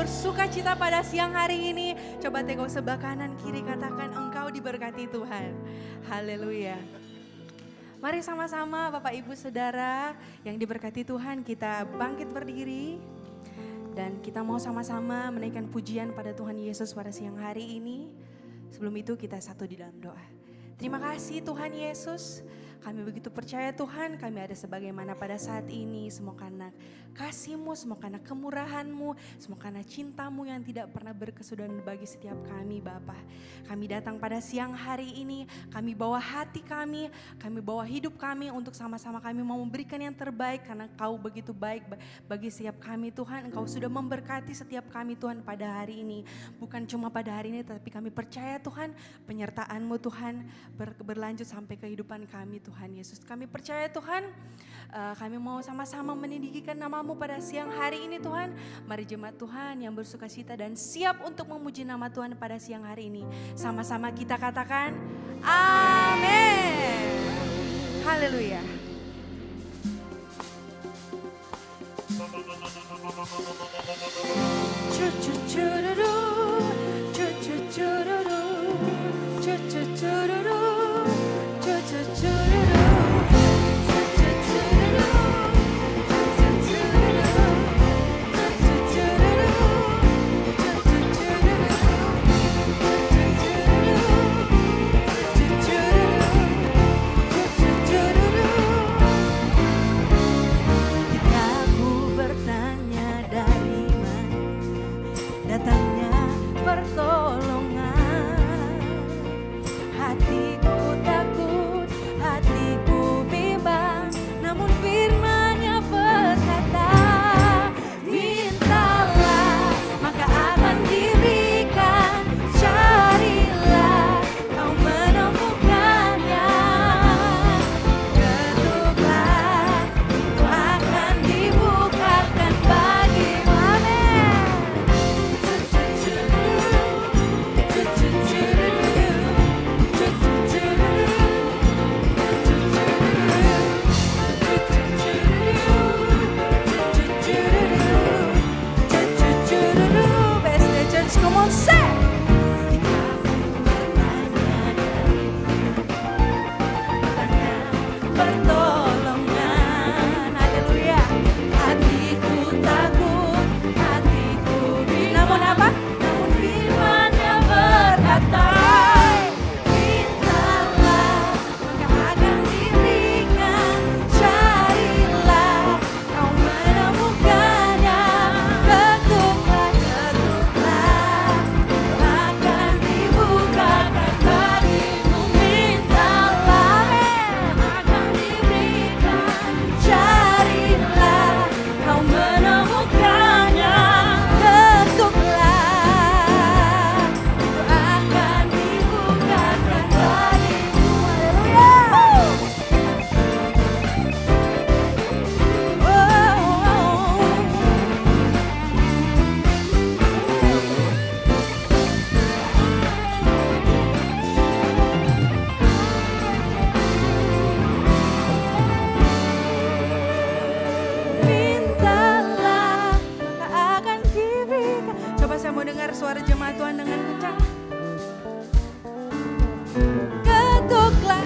bersuka cita pada siang hari ini. Coba tengok sebelah kanan kiri, katakan engkau diberkati Tuhan. Haleluya. Mari sama-sama Bapak Ibu Saudara yang diberkati Tuhan, kita bangkit berdiri. Dan kita mau sama-sama menaikkan pujian pada Tuhan Yesus pada siang hari ini. Sebelum itu kita satu di dalam doa. Terima kasih Tuhan Yesus. Kami begitu percaya Tuhan, kami ada sebagaimana pada saat ini. Semua karena kasih-Mu, semua karena kemurahan-Mu, semua karena cinta-Mu yang tidak pernah berkesudahan bagi setiap kami Bapa. Kami datang pada siang hari ini, kami bawa hati kami bawa hidup kami untuk sama-sama kami mau memberikan yang terbaik. Karena Kau begitu baik bagi setiap kami Tuhan. Engkau sudah memberkati setiap kami Tuhan pada hari ini. Bukan cuma pada hari ini, tapi kami percaya Tuhan, penyertaan-Mu Tuhan berlanjut sampai kehidupan kami Tuhan Yesus. Kami percaya Tuhan, kami mau sama-sama meninggikan nama-Mu pada siang hari ini Tuhan. Mari jemaat Tuhan yang bersuka cita dan siap untuk memuji nama Tuhan pada siang hari ini. Sama-sama kita katakan, amin. Haleluya. Cu-cu-cururu, cu-cu-cururu, cu-cu-cururu, cu-cu-cururu. Datangnya pertolongan, hatiku takut, hatiku bimbang, namun firman-Nya berkata, mintalah maka akan diberikan, carilah kau menemukannya, ketuklah itu akan dibukakan bagimu. Come on, say. Pertolongan, haleluya. Hatiku takut, hatiku bingung. Namun apa? Namun firman-Nya berkata, mintalah maka akan diberikan, carilah kau menemukannya, ketuklah akan dibukakan bagimu. Mintalah akan diberikan, carilah kau menemukannya, ketuklah itu akan dibukakan bagimu. Mintalah maka akan diberikan. Coba saya mau dengar suara jemaat Tuhan dengan kencang. Ketuklah.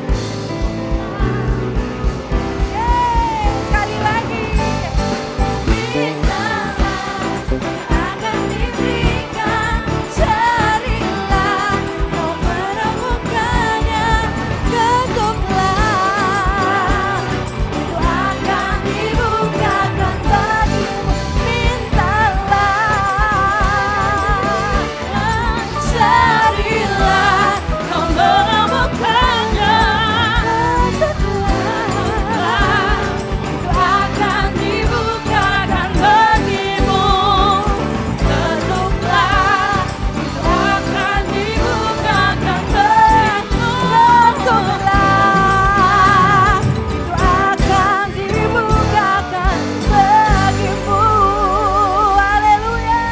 Sekali lagi. Mintalah akan diberikan, carilah kau menemukannya, ketuklah itu akan dibukakan bagimu. Mintalah, carilah kau menemukannya, ketuklah itu akan dibukakan bagimu, ketuklah itu akan dibukakan bagimu, ketuklah itu akan dibukakan bagimu. Haleluya.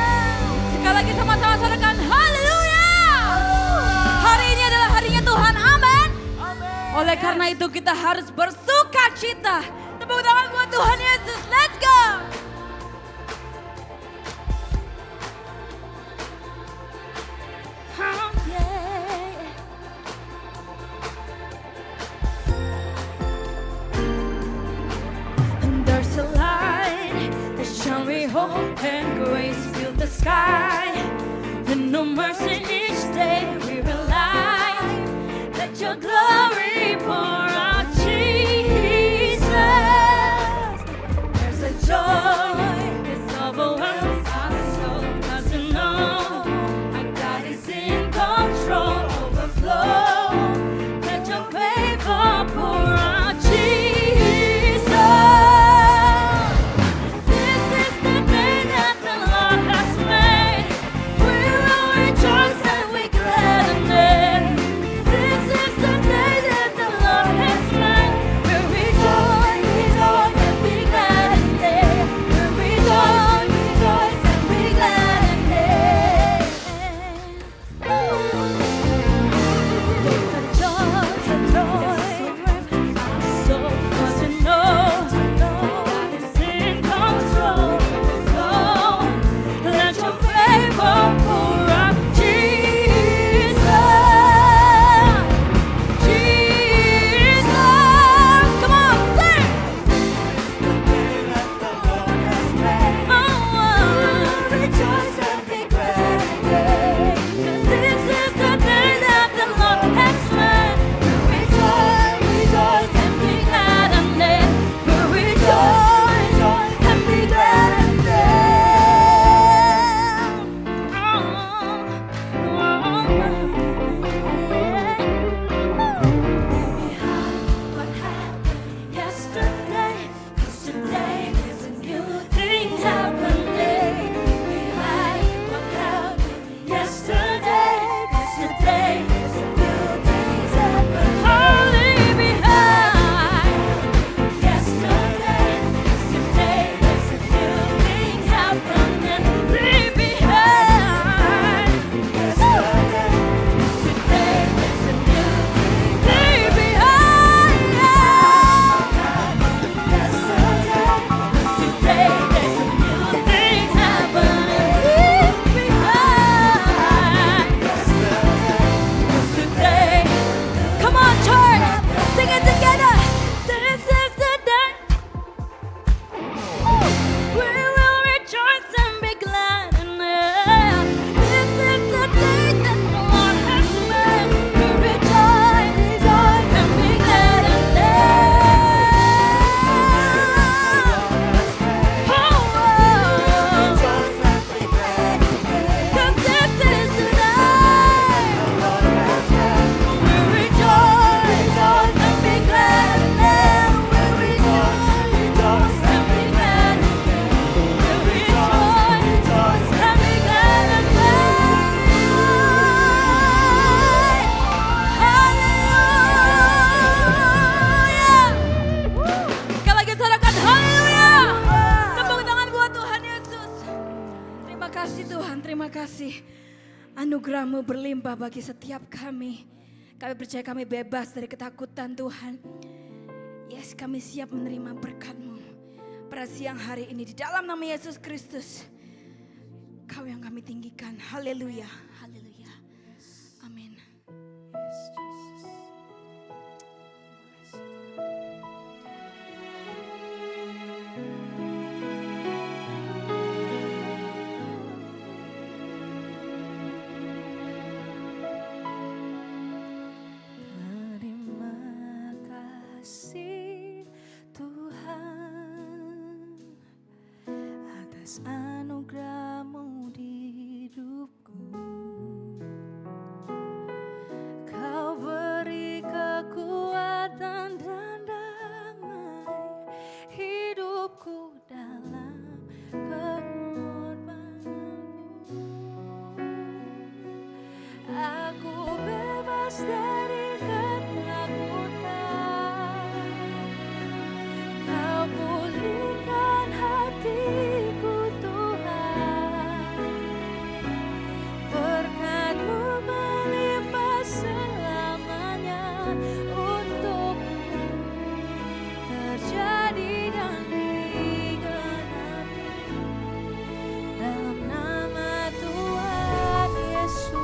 Sekali lagi sama-sama sarankan haleluya. Hari ini adalah harinya Tuhan, amin. Oleh karena itu kita harus bersuka cita. Tepuk tangan buat Tuhan Yesus, let's go. and grace fill the sky. And no mercy each day we rely. Let your glory pour out, Jesus. There's a joy that overwhelms our soul. 'Cause you know our God is in control. Overflow. Let your favor pour out, Jesus. This is the day that the Lord has made. We will rejoice and be glad in it. This is the day that the Lord has made. We'll rejoice, rejoice and be glad in it. We'll rejoice, rejoice and be glad in it. There's a joy, our soul, 'cause we know God is in control. So let your favor pour out, Jesus. Jesus, come on, sing. Rejoice and be glad in it. 'Cause this is the day that the Lord has made. Rejoice, rejoice and be glad in it. Rejoice, rejoice and be glad in What happened yesterday? 'Cause today is a new thing happening. Behind what happened yesterday? 'Cause today is a new thing happening. Only behind yesterday. 'Cause today is a new thing happening. Leave behind yesterday. 'Cause today is a new thing. Leave behind yesterday. 'Cause today is a new thing happening. Leave behind yesterday. 'Cause today, come on, church, sing it together. This is the day. We will rejoice and be glad in it. This is the day that the Lord has made. We rejoice, rejoice and be glad in it. Oh, 'cause this is the day. We rejoice, rejoice and be glad in it. We rejoice, rejoice and be glad in it. We rejoice, rejoice and be glad in it. Haleluya. Sekali lagi sorakan haleluya. Tepuk tangan buat Tuhan Yesus. Terima kasih Tuhan, terima kasih. Anugerah-Mu berlimpah bagi setiap kami. Kami percaya kami bebas dari ketakutan Tuhan. Yes, kami siap menerima berkat-Mu pada siang hari ini di dalam nama Yesus Kristus. Kau yang kami tinggikan. Haleluya, haleluya. Amin. Terima kasih Tuhan atas anugerah-Mu di hidupku. Kau beri kekuatan dan damai hidupku dalam pengorbanan-Mu. Aku bebas dari ketakutan. Kau pulihkan hatiku Tuhan. Berkat-Mu melimpah selamanya untukku. Terjadi dan digenapi dalam nama Tuhan Yesus.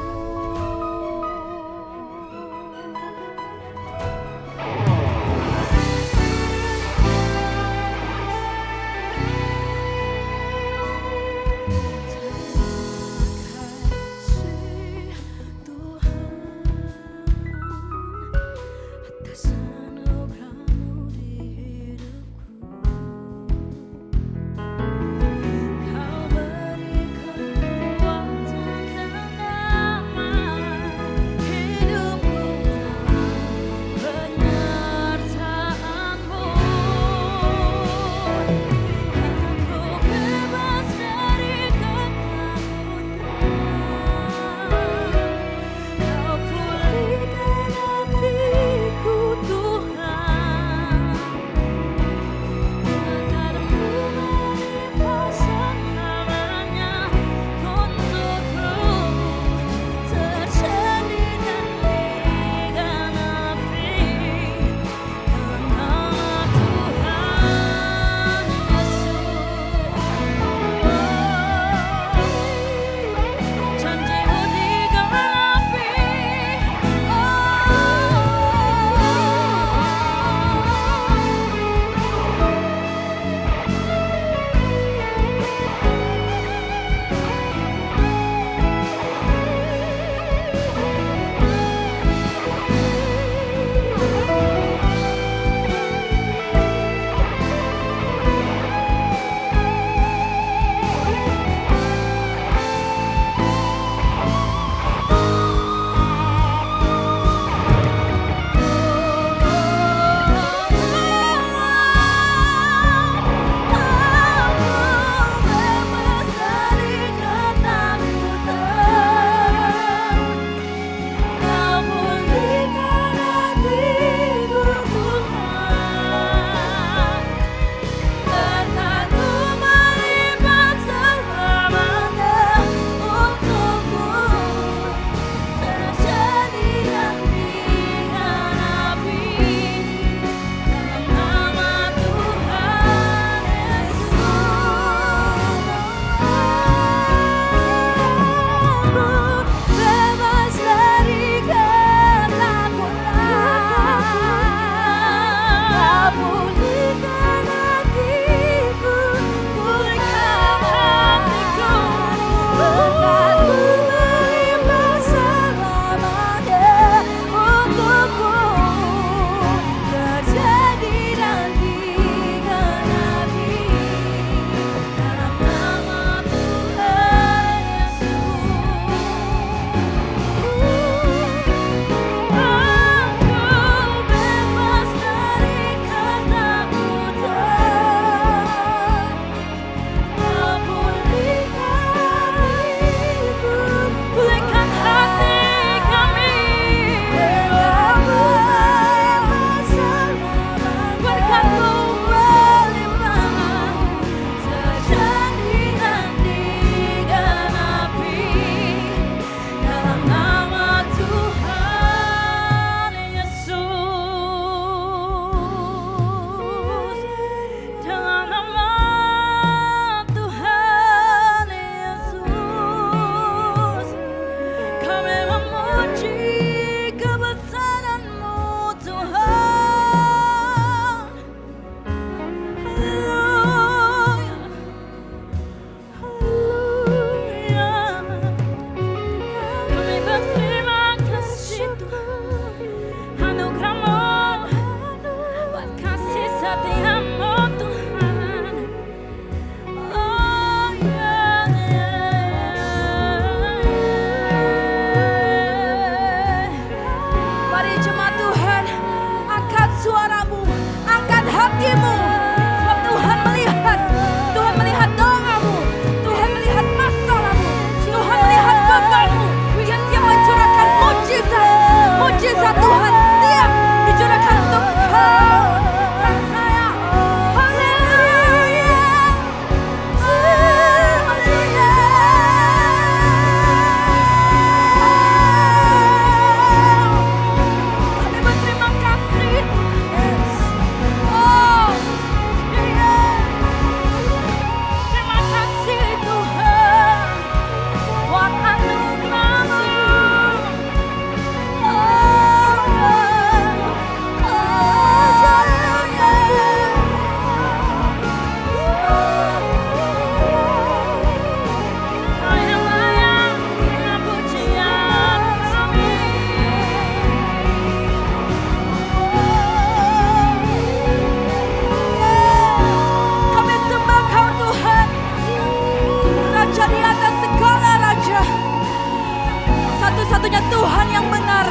satu-satunya Tuhan yang benar,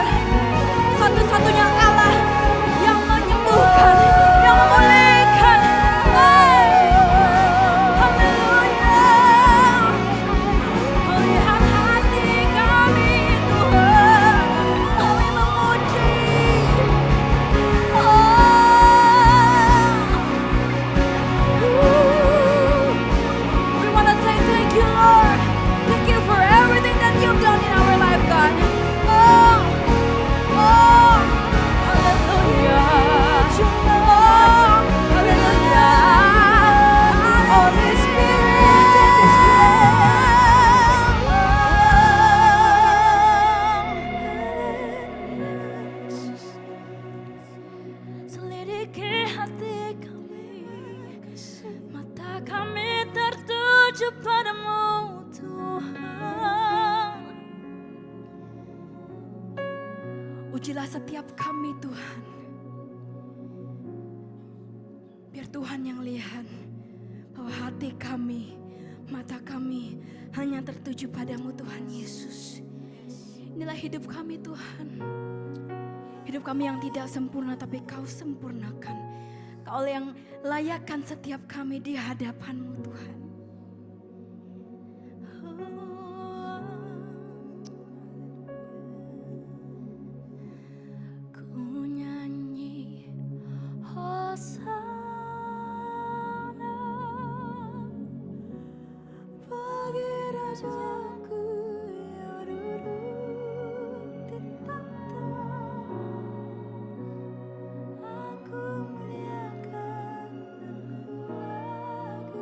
satu-satunya Allah yang menyembuhkan, yang memulihkan. Haleluya. Oh, lihat hati kami Tuhan, kami memuji. We want to say thank you, Lord. Thank you for everything that you've done in our life, God. Hallelujah. Hallelujah. Holy Spirit. Selidiki hati kami, mata kami tertuju padamu Tuhan. Ujilah setiap kami Tuhan, biar Tuhan yang lihat bahwa hati kami, mata kami hanya tertuju padamu Tuhan Yesus. Inilah hidup kami Tuhan. Hidup kami yang tidak sempurna tapi Kau sempurnakan. Kau yang layakkan setiap kami di hadapan-Mu Tuhan. Ku nyanyi Hosana bagi Rajaku yang duduk di takhta. Aku muliakan dan ku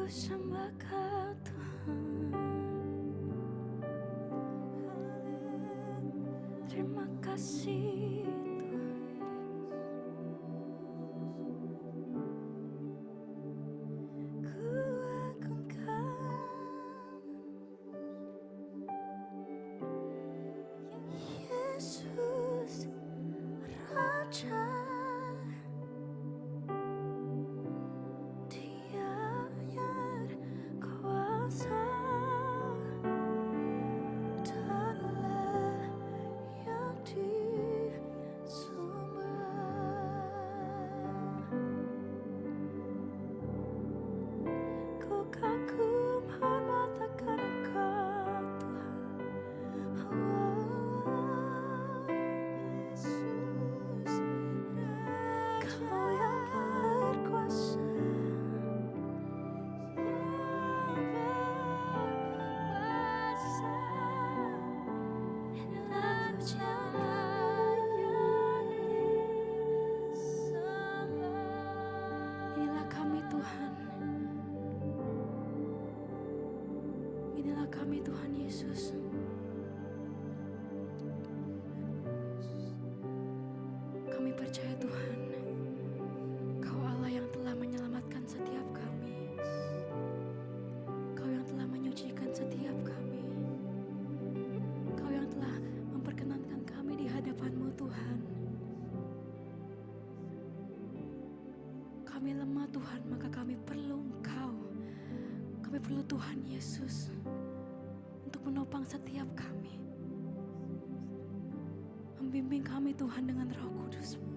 sembah Kau Tuhan. Terima kasih Tuhan. Ku agungkan Yesus Raja. Dia yang kuasa dan layak disembah. Ku kagum hormat akan Engkau Tuhan. Oh, Yesus, Kau yang berkuasa. Inilah pujian inilah kami Tuhan. Inilah kami Tuhan Yesus. Kami percaya Tuhan, Kau Allah yang telah menyelamatkan setiap kami. Kau yang telah menyucikan setiap kami. Kau yang telah memperkenankan kami di hadapan-Mu Tuhan. Kami lemah Tuhan, maka kami perlu Engkau. Kami perlu Tuhan Yesus untuk menopang setiap kami. Membimbing kami Tuhan dengan Roh Kudus-Mu.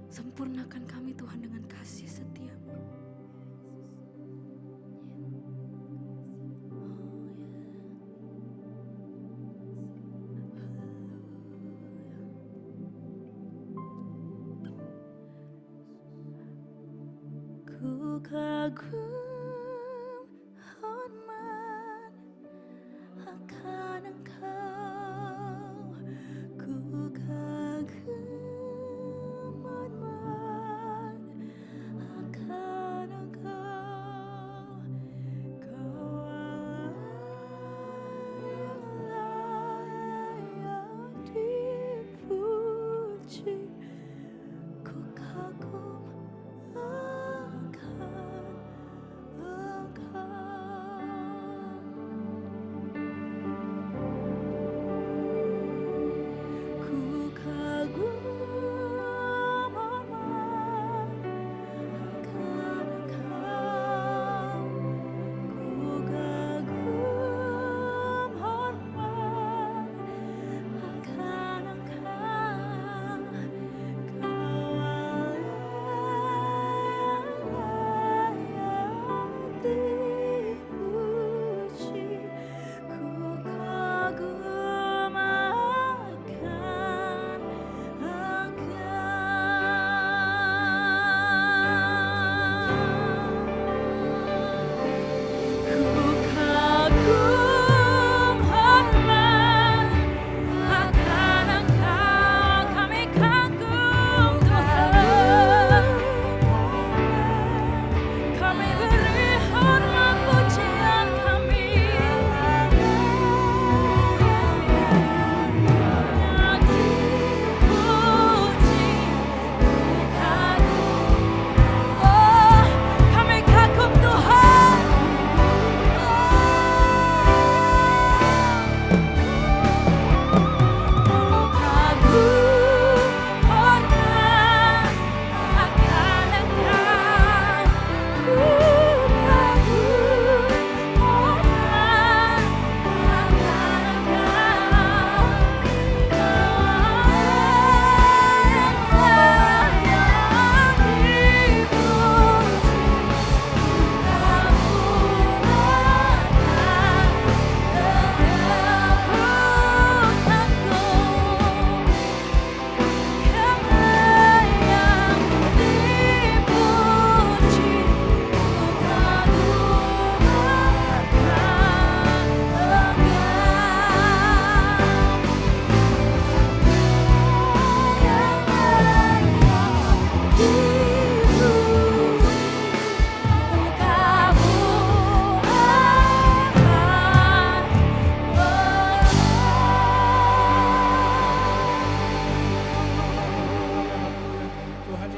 Sempurnakan kami Tuhan dengan kasih setia-Mu. Ku kagum hormat akan Engkau. Ku kagum hormat akan Engkau. Kau Allah yang layak dipuji. Ku kagum akan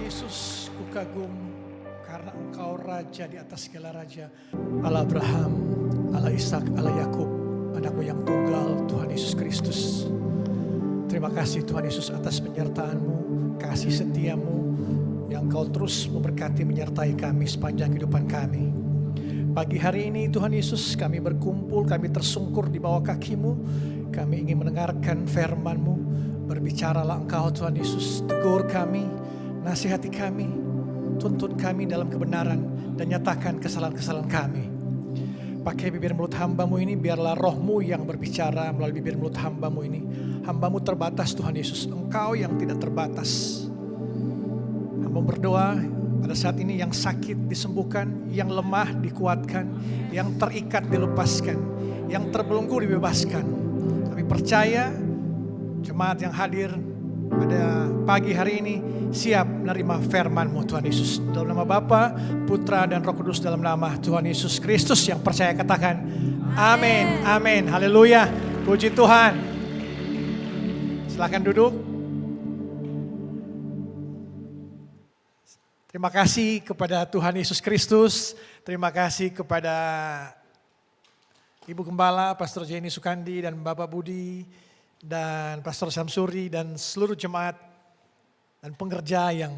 Yesus, ku kagum karena Engkau Raja di atas segala raja. Allah Abraham, Allah Ishak, Allah Yakub, anakmu yang tunggal, Tuhan Yesus Kristus. Terima kasih Tuhan Yesus atas penyertaan-Mu, kasih setia-Mu yang Kau terus memberkati menyertai kami sepanjang kehidupan kami. Pagi hari ini Tuhan Yesus, kami berkumpul, kami tersungkur di bawah kaki-Mu. Kami ingin mendengarkan firman-Mu. Berbicaralah Engkau Tuhan Yesus, tegur kami, nasihati kami, tuntun kami dalam kebenaran dan nyatakan kesalahan-kesalahan kami. Pakai bibir mulut hamba-Mu ini, biarlah Roh-Mu yang berbicara melalui bibir mulut hamba-Mu ini. Hamba-Mu terbatas Tuhan Yesus, Engkau yang tidak terbatas. Hamba berdoa pada saat ini yang sakit disembuhkan, yang lemah dikuatkan, yang terikat dilepaskan, yang terbelenggu dibebaskan. Kami percaya jemaat yang hadir pada pagi hari ini siap menerima firman-Mu Tuhan Yesus. Dalam nama Bapa, Putra dan Roh Kudus, dalam nama Tuhan Yesus Kristus yang percaya katakan amin, amin, haleluya, puji Tuhan. Silakan duduk. Terima kasih kepada Tuhan Yesus Kristus. Terima kasih kepada Ibu Gembala, Pastor Jenny Sukandi dan Bapak Budi dan Pastor Samsuri dan seluruh jemaat dan pengerja yang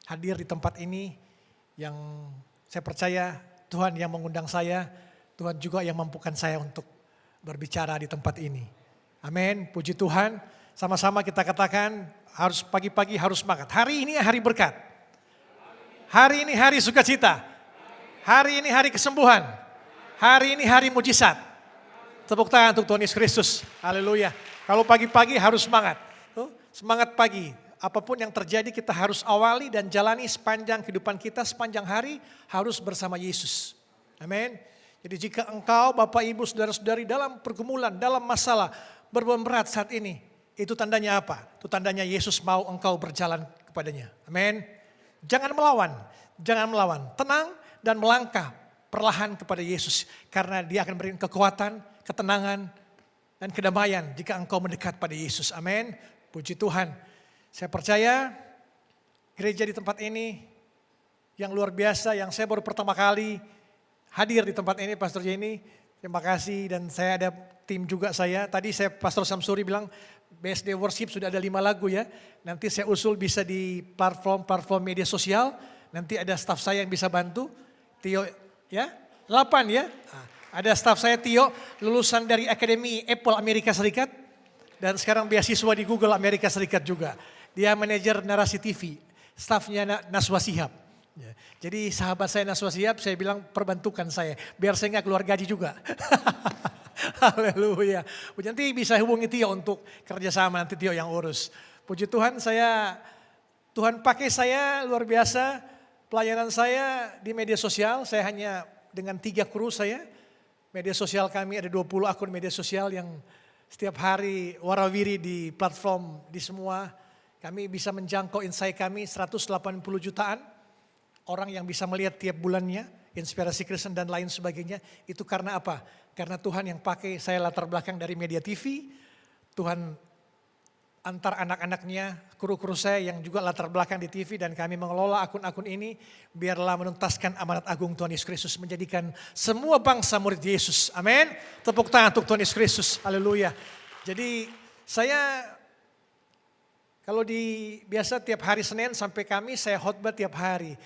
hadir di tempat ini, yang saya percaya Tuhan yang mengundang saya, Tuhan juga yang mampukan saya untuk berbicara di tempat ini. Amin, puji Tuhan. Sama-sama kita katakan harus pagi-pagi harus semangat. Hari ini hari berkat. Hari ini hari sukacita. Hari ini hari kesembuhan. Hari ini hari mujizat. Tepuk tangan untuk Tuhan Yesus Kristus. Haleluya. Kalau pagi-pagi harus semangat. Semangat pagi. Apapun yang terjadi kita harus awali dan jalani sepanjang kehidupan kita, sepanjang hari harus bersama Yesus. Amin. Jadi jika engkau, Bapak, Ibu, saudara-saudari dalam pergumulan, dalam masalah, beban berat saat ini, itu tandanya apa? Itu tandanya Yesus mau engkau berjalan kepadanya. Amin. Jangan melawan, jangan melawan. Tenang dan melangkah perlahan kepada Yesus. Karena Dia akan memberikan kekuatan, ketenangan, dan kedamaian jika engkau mendekat pada Yesus. Amin. Puji Tuhan. Saya percaya gereja di tempat ini yang luar biasa, yang saya baru pertama kali hadir di tempat ini, Pastor Jenny. Terima kasih, dan saya ada tim juga saya. Tadi saya Pastor Samsuri bilang BSD Worship sudah ada 5 lagu ya. Nanti saya usul bisa di platform media sosial. Nanti ada staff saya yang bisa bantu. Tio ya, 8 ya. Ada staff saya Tio, lulusan dari Akademi Apple Amerika Serikat. Dan sekarang beasiswa di Google Amerika Serikat juga. Dia manajer narasi TV, staffnya Naswa Shihab. Ya. Jadi sahabat saya Naswa Shihab, saya bilang perbantukan saya. Biar saya gak keluar gaji juga. Haleluya. Nanti bisa hubungi Tio untuk kerjasama, nanti Tio yang urus. Puji Tuhan, Tuhan pakai saya luar biasa. Pelayanan saya di media sosial, saya hanya dengan 3 kru saya. Media sosial kami ada 20 akun media sosial yang setiap hari warawiri di platform di semua. Kami bisa menjangkau insight kami 180 jutaan orang yang bisa melihat tiap bulannya, Inspirasi Kristen dan lain sebagainya. Itu karena apa? Karena Tuhan yang pakai saya latar belakang dari media TV. Tuhan antar anak-anaknya, kru-kru saya yang juga latar belakang di TV, dan kami mengelola akun-akun ini. Biarlah menuntaskan amanat agung Tuhan Yesus Kristus, menjadikan semua bangsa murid Yesus. Amin. Tepuk tangan untuk Tuhan Yesus Kristus. Haleluya. Jadi saya kalau biasa tiap hari Senin sampai Kamis saya khotbah tiap hari.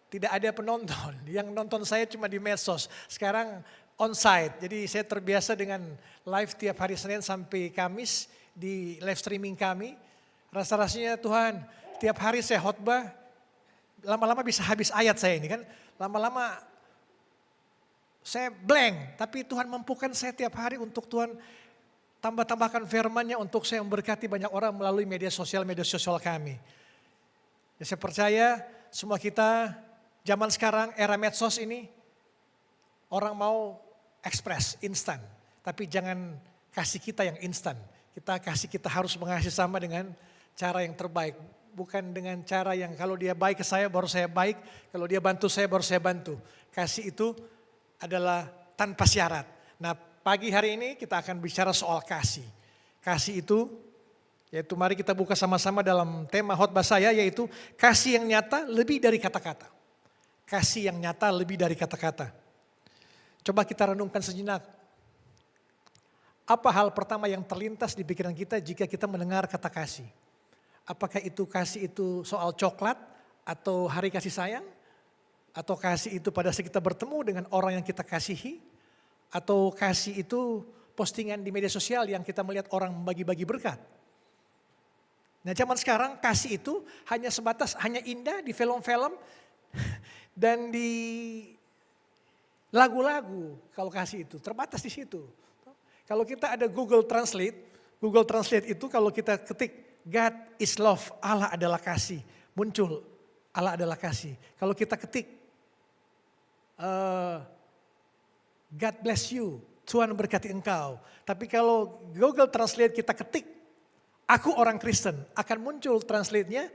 Tidak ada penonton, yang nonton saya cuma di medsos. Sekarang onsite, jadi saya terbiasa dengan live tiap hari Senin sampai Kamis di live streaming kami. Rasa-rasanya Tuhan, tiap hari saya khotbah, lama-lama bisa habis ayat saya ini kan. Lama-lama saya blank, tapi Tuhan mampukan saya tiap hari untuk Tuhan tambah-tambahkan firman-Nya untuk saya memberkati banyak orang melalui media sosial kami. Ya, saya percaya semua kita zaman sekarang era medsos ini orang mau ekspres, instan. Tapi jangan kasih kita yang instan. Kita harus mengasihi sama dengan cara yang terbaik. Bukan dengan cara yang kalau dia baik ke saya baru saya baik. Kalau dia bantu saya baru saya bantu. Kasih itu adalah tanpa syarat. Nah pagi hari ini kita akan bicara soal kasih. Kasih itu Yaitu mari kita buka sama-sama dalam tema khotbah saya, yaitu kasih yang nyata lebih dari kata-kata. Kasih yang nyata lebih dari kata-kata. Coba kita renungkan sejenak. Apa hal pertama yang terlintas di pikiran kita jika kita mendengar kata kasih? Apakah itu kasih itu soal coklat atau hari kasih sayang? Atau kasih itu pada saat kita bertemu dengan orang yang kita kasihi? Atau kasih itu postingan di media sosial yang kita melihat orang membagi-bagi berkat? Nah, zaman sekarang kasih itu hanya sebatas, hanya indah di film-film dan di lagu-lagu. Kalau kasih itu terbatas di situ. Kalau kita ada Google Translate itu kalau kita ketik God is love, Allah adalah kasih, muncul Allah adalah kasih. Kalau kita ketik God bless you, Tuhan berkati engkau. Tapi kalau Google Translate kita ketik aku orang Kristen, akan muncul translate-nya,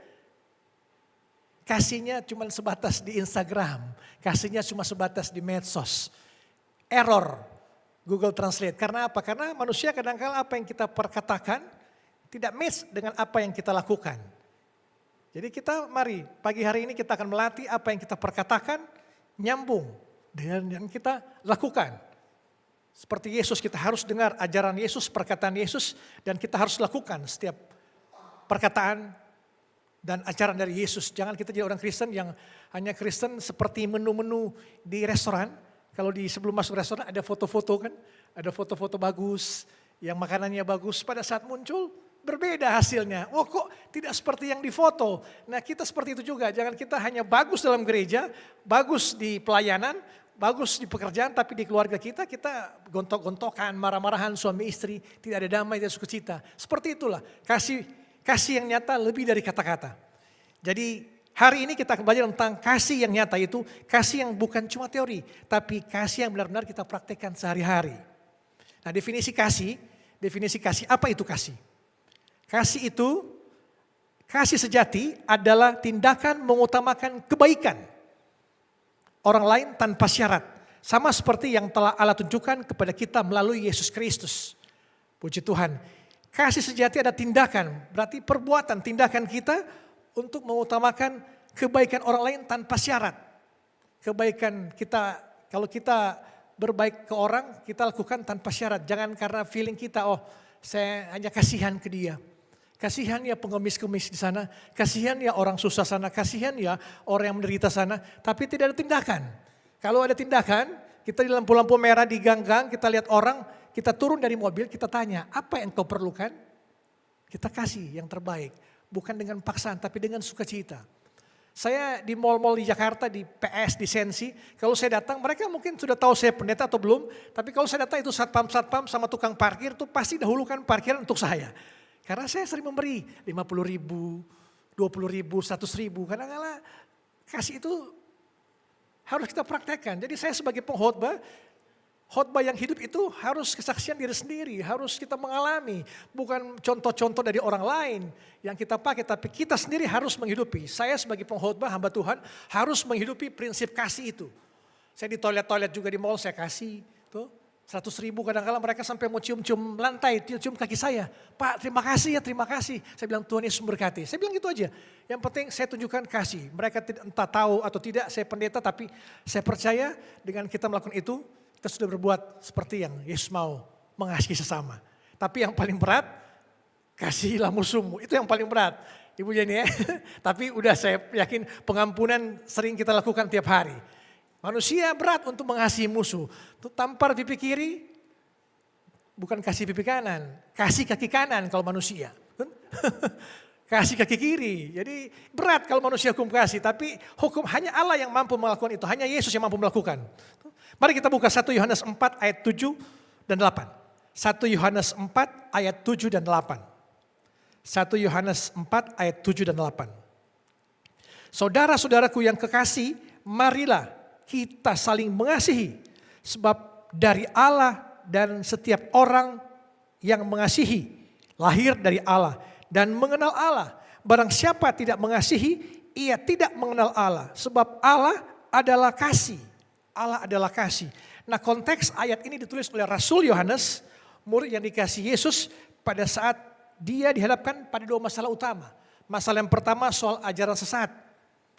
kasihnya cuma sebatas di Instagram, kasihnya cuma sebatas di medsos. Error Google Translate. Karena apa? Karena manusia kadang-kala apa yang kita perkatakan tidak match dengan apa yang kita lakukan. Jadi kita mari pagi hari ini kita akan melatih apa yang kita perkatakan nyambung dengan yang kita lakukan. Seperti Yesus, kita harus dengar ajaran Yesus, perkataan Yesus, dan kita harus lakukan setiap perkataan dan ajaran dari Yesus. Jangan kita jadi orang Kristen yang hanya Kristen seperti menu-menu di restoran. Kalau di sebelum masuk restoran ada foto-foto kan, ada foto-foto bagus, yang makanannya bagus. Pada saat muncul berbeda hasilnya. Oh kok tidak seperti yang difoto. Nah kita seperti itu juga, jangan kita hanya bagus dalam gereja, bagus di pelayanan, bagus di pekerjaan, tapi di keluarga kita gontok-gontokan, marah-marahan suami istri, tidak ada damai, tidak sukacita. Seperti itulah kasih yang nyata lebih dari kata-kata. Jadi hari ini kita akan belajar tentang kasih yang nyata, itu kasih yang bukan cuma teori, tapi kasih yang benar-benar kita praktekkan sehari-hari. Nah definisi kasih apa itu kasih? Kasih itu, kasih sejati adalah tindakan mengutamakan kebaikan orang lain tanpa syarat. Sama seperti yang telah Allah tunjukkan kepada kita melalui Yesus Kristus. Puji Tuhan. Kasih sejati ada tindakan, berarti perbuatan, tindakan kita untuk mengutamakan kebaikan orang lain tanpa syarat. Kebaikan kita, kalau kita berbaik ke orang, kita lakukan tanpa syarat. Jangan karena feeling kita, oh saya hanya kasihan ke dia. Kasihan ya pengemis-kemis di sana, kasihan ya orang susah sana, kasihan ya orang yang menderita sana, tapi tidak ada tindakan. Kalau ada tindakan, kita di lampu-lampu merah di gang-gang, kita lihat orang, kita turun dari mobil, kita tanya, apa yang kau perlukan? Kita kasih yang terbaik, bukan dengan paksaan, tapi dengan sukacita. Saya di mal-mal di Jakarta, di PS, di Sensi, kalau saya datang, mereka mungkin sudah tahu saya pendeta atau belum, tapi kalau saya datang itu satpam-satpam sama tukang parkir, itu pasti dahulukan parkiran untuk saya. Karena saya sering memberi 50.000, 20.000, 100.000. Kadang-kadang kasih itu harus kita praktekkan. Jadi saya sebagai pengkhotbah, khotbah yang hidup itu harus kesaksian diri sendiri. Harus kita mengalami. Bukan contoh-contoh dari orang lain yang kita pakai. Tapi kita sendiri harus menghidupi. Saya sebagai pengkhotbah, hamba Tuhan harus menghidupi prinsip kasih itu. Saya di toilet-toilet juga di mall saya kasih. Tuh. 100.000 kadang-kadang mereka sampai mau cium-cium lantai, cium kaki saya. Pak terima kasih ya, terima kasih. Saya bilang Tuhan Yesus memberkati. Saya bilang gitu aja. Yang penting saya tunjukkan kasih. Mereka entah tahu atau tidak saya pendeta, tapi saya percaya dengan kita melakukan itu, kita sudah berbuat seperti yang Yesus mau, mengasihi sesama. Tapi yang paling berat, kasihilah musuhmu. Itu yang paling berat. Ibu Jenny ya. Tapi udah saya yakin pengampunan sering kita lakukan tiap hari. Manusia berat untuk mengasihi musuh. Tampar pipi kiri, bukan kasih pipi kanan. Kasih kaki kanan kalau manusia. Kasih kaki kiri. Jadi berat kalau manusia hukum kasih. Tapi hukum hanya Allah yang mampu melakukan itu. Hanya Yesus yang mampu melakukan. Mari kita buka 1 Yohanes 4 ayat 7 dan 8. 1 Yohanes 4 ayat 7 dan 8. 1 Yohanes 4 ayat 7 dan 8. Saudara-saudaraku yang kekasih, marilah kita saling mengasihi, sebab dari Allah dan setiap orang yang mengasihi lahir dari Allah dan mengenal Allah. Barang siapa tidak mengasihi, ia tidak mengenal Allah, sebab Allah adalah kasih. Allah adalah kasih. Nah konteks ayat ini ditulis oleh Rasul Yohanes, murid yang dikasihi Yesus pada saat dia dihadapkan pada dua masalah utama. Masalah yang pertama soal ajaran sesat,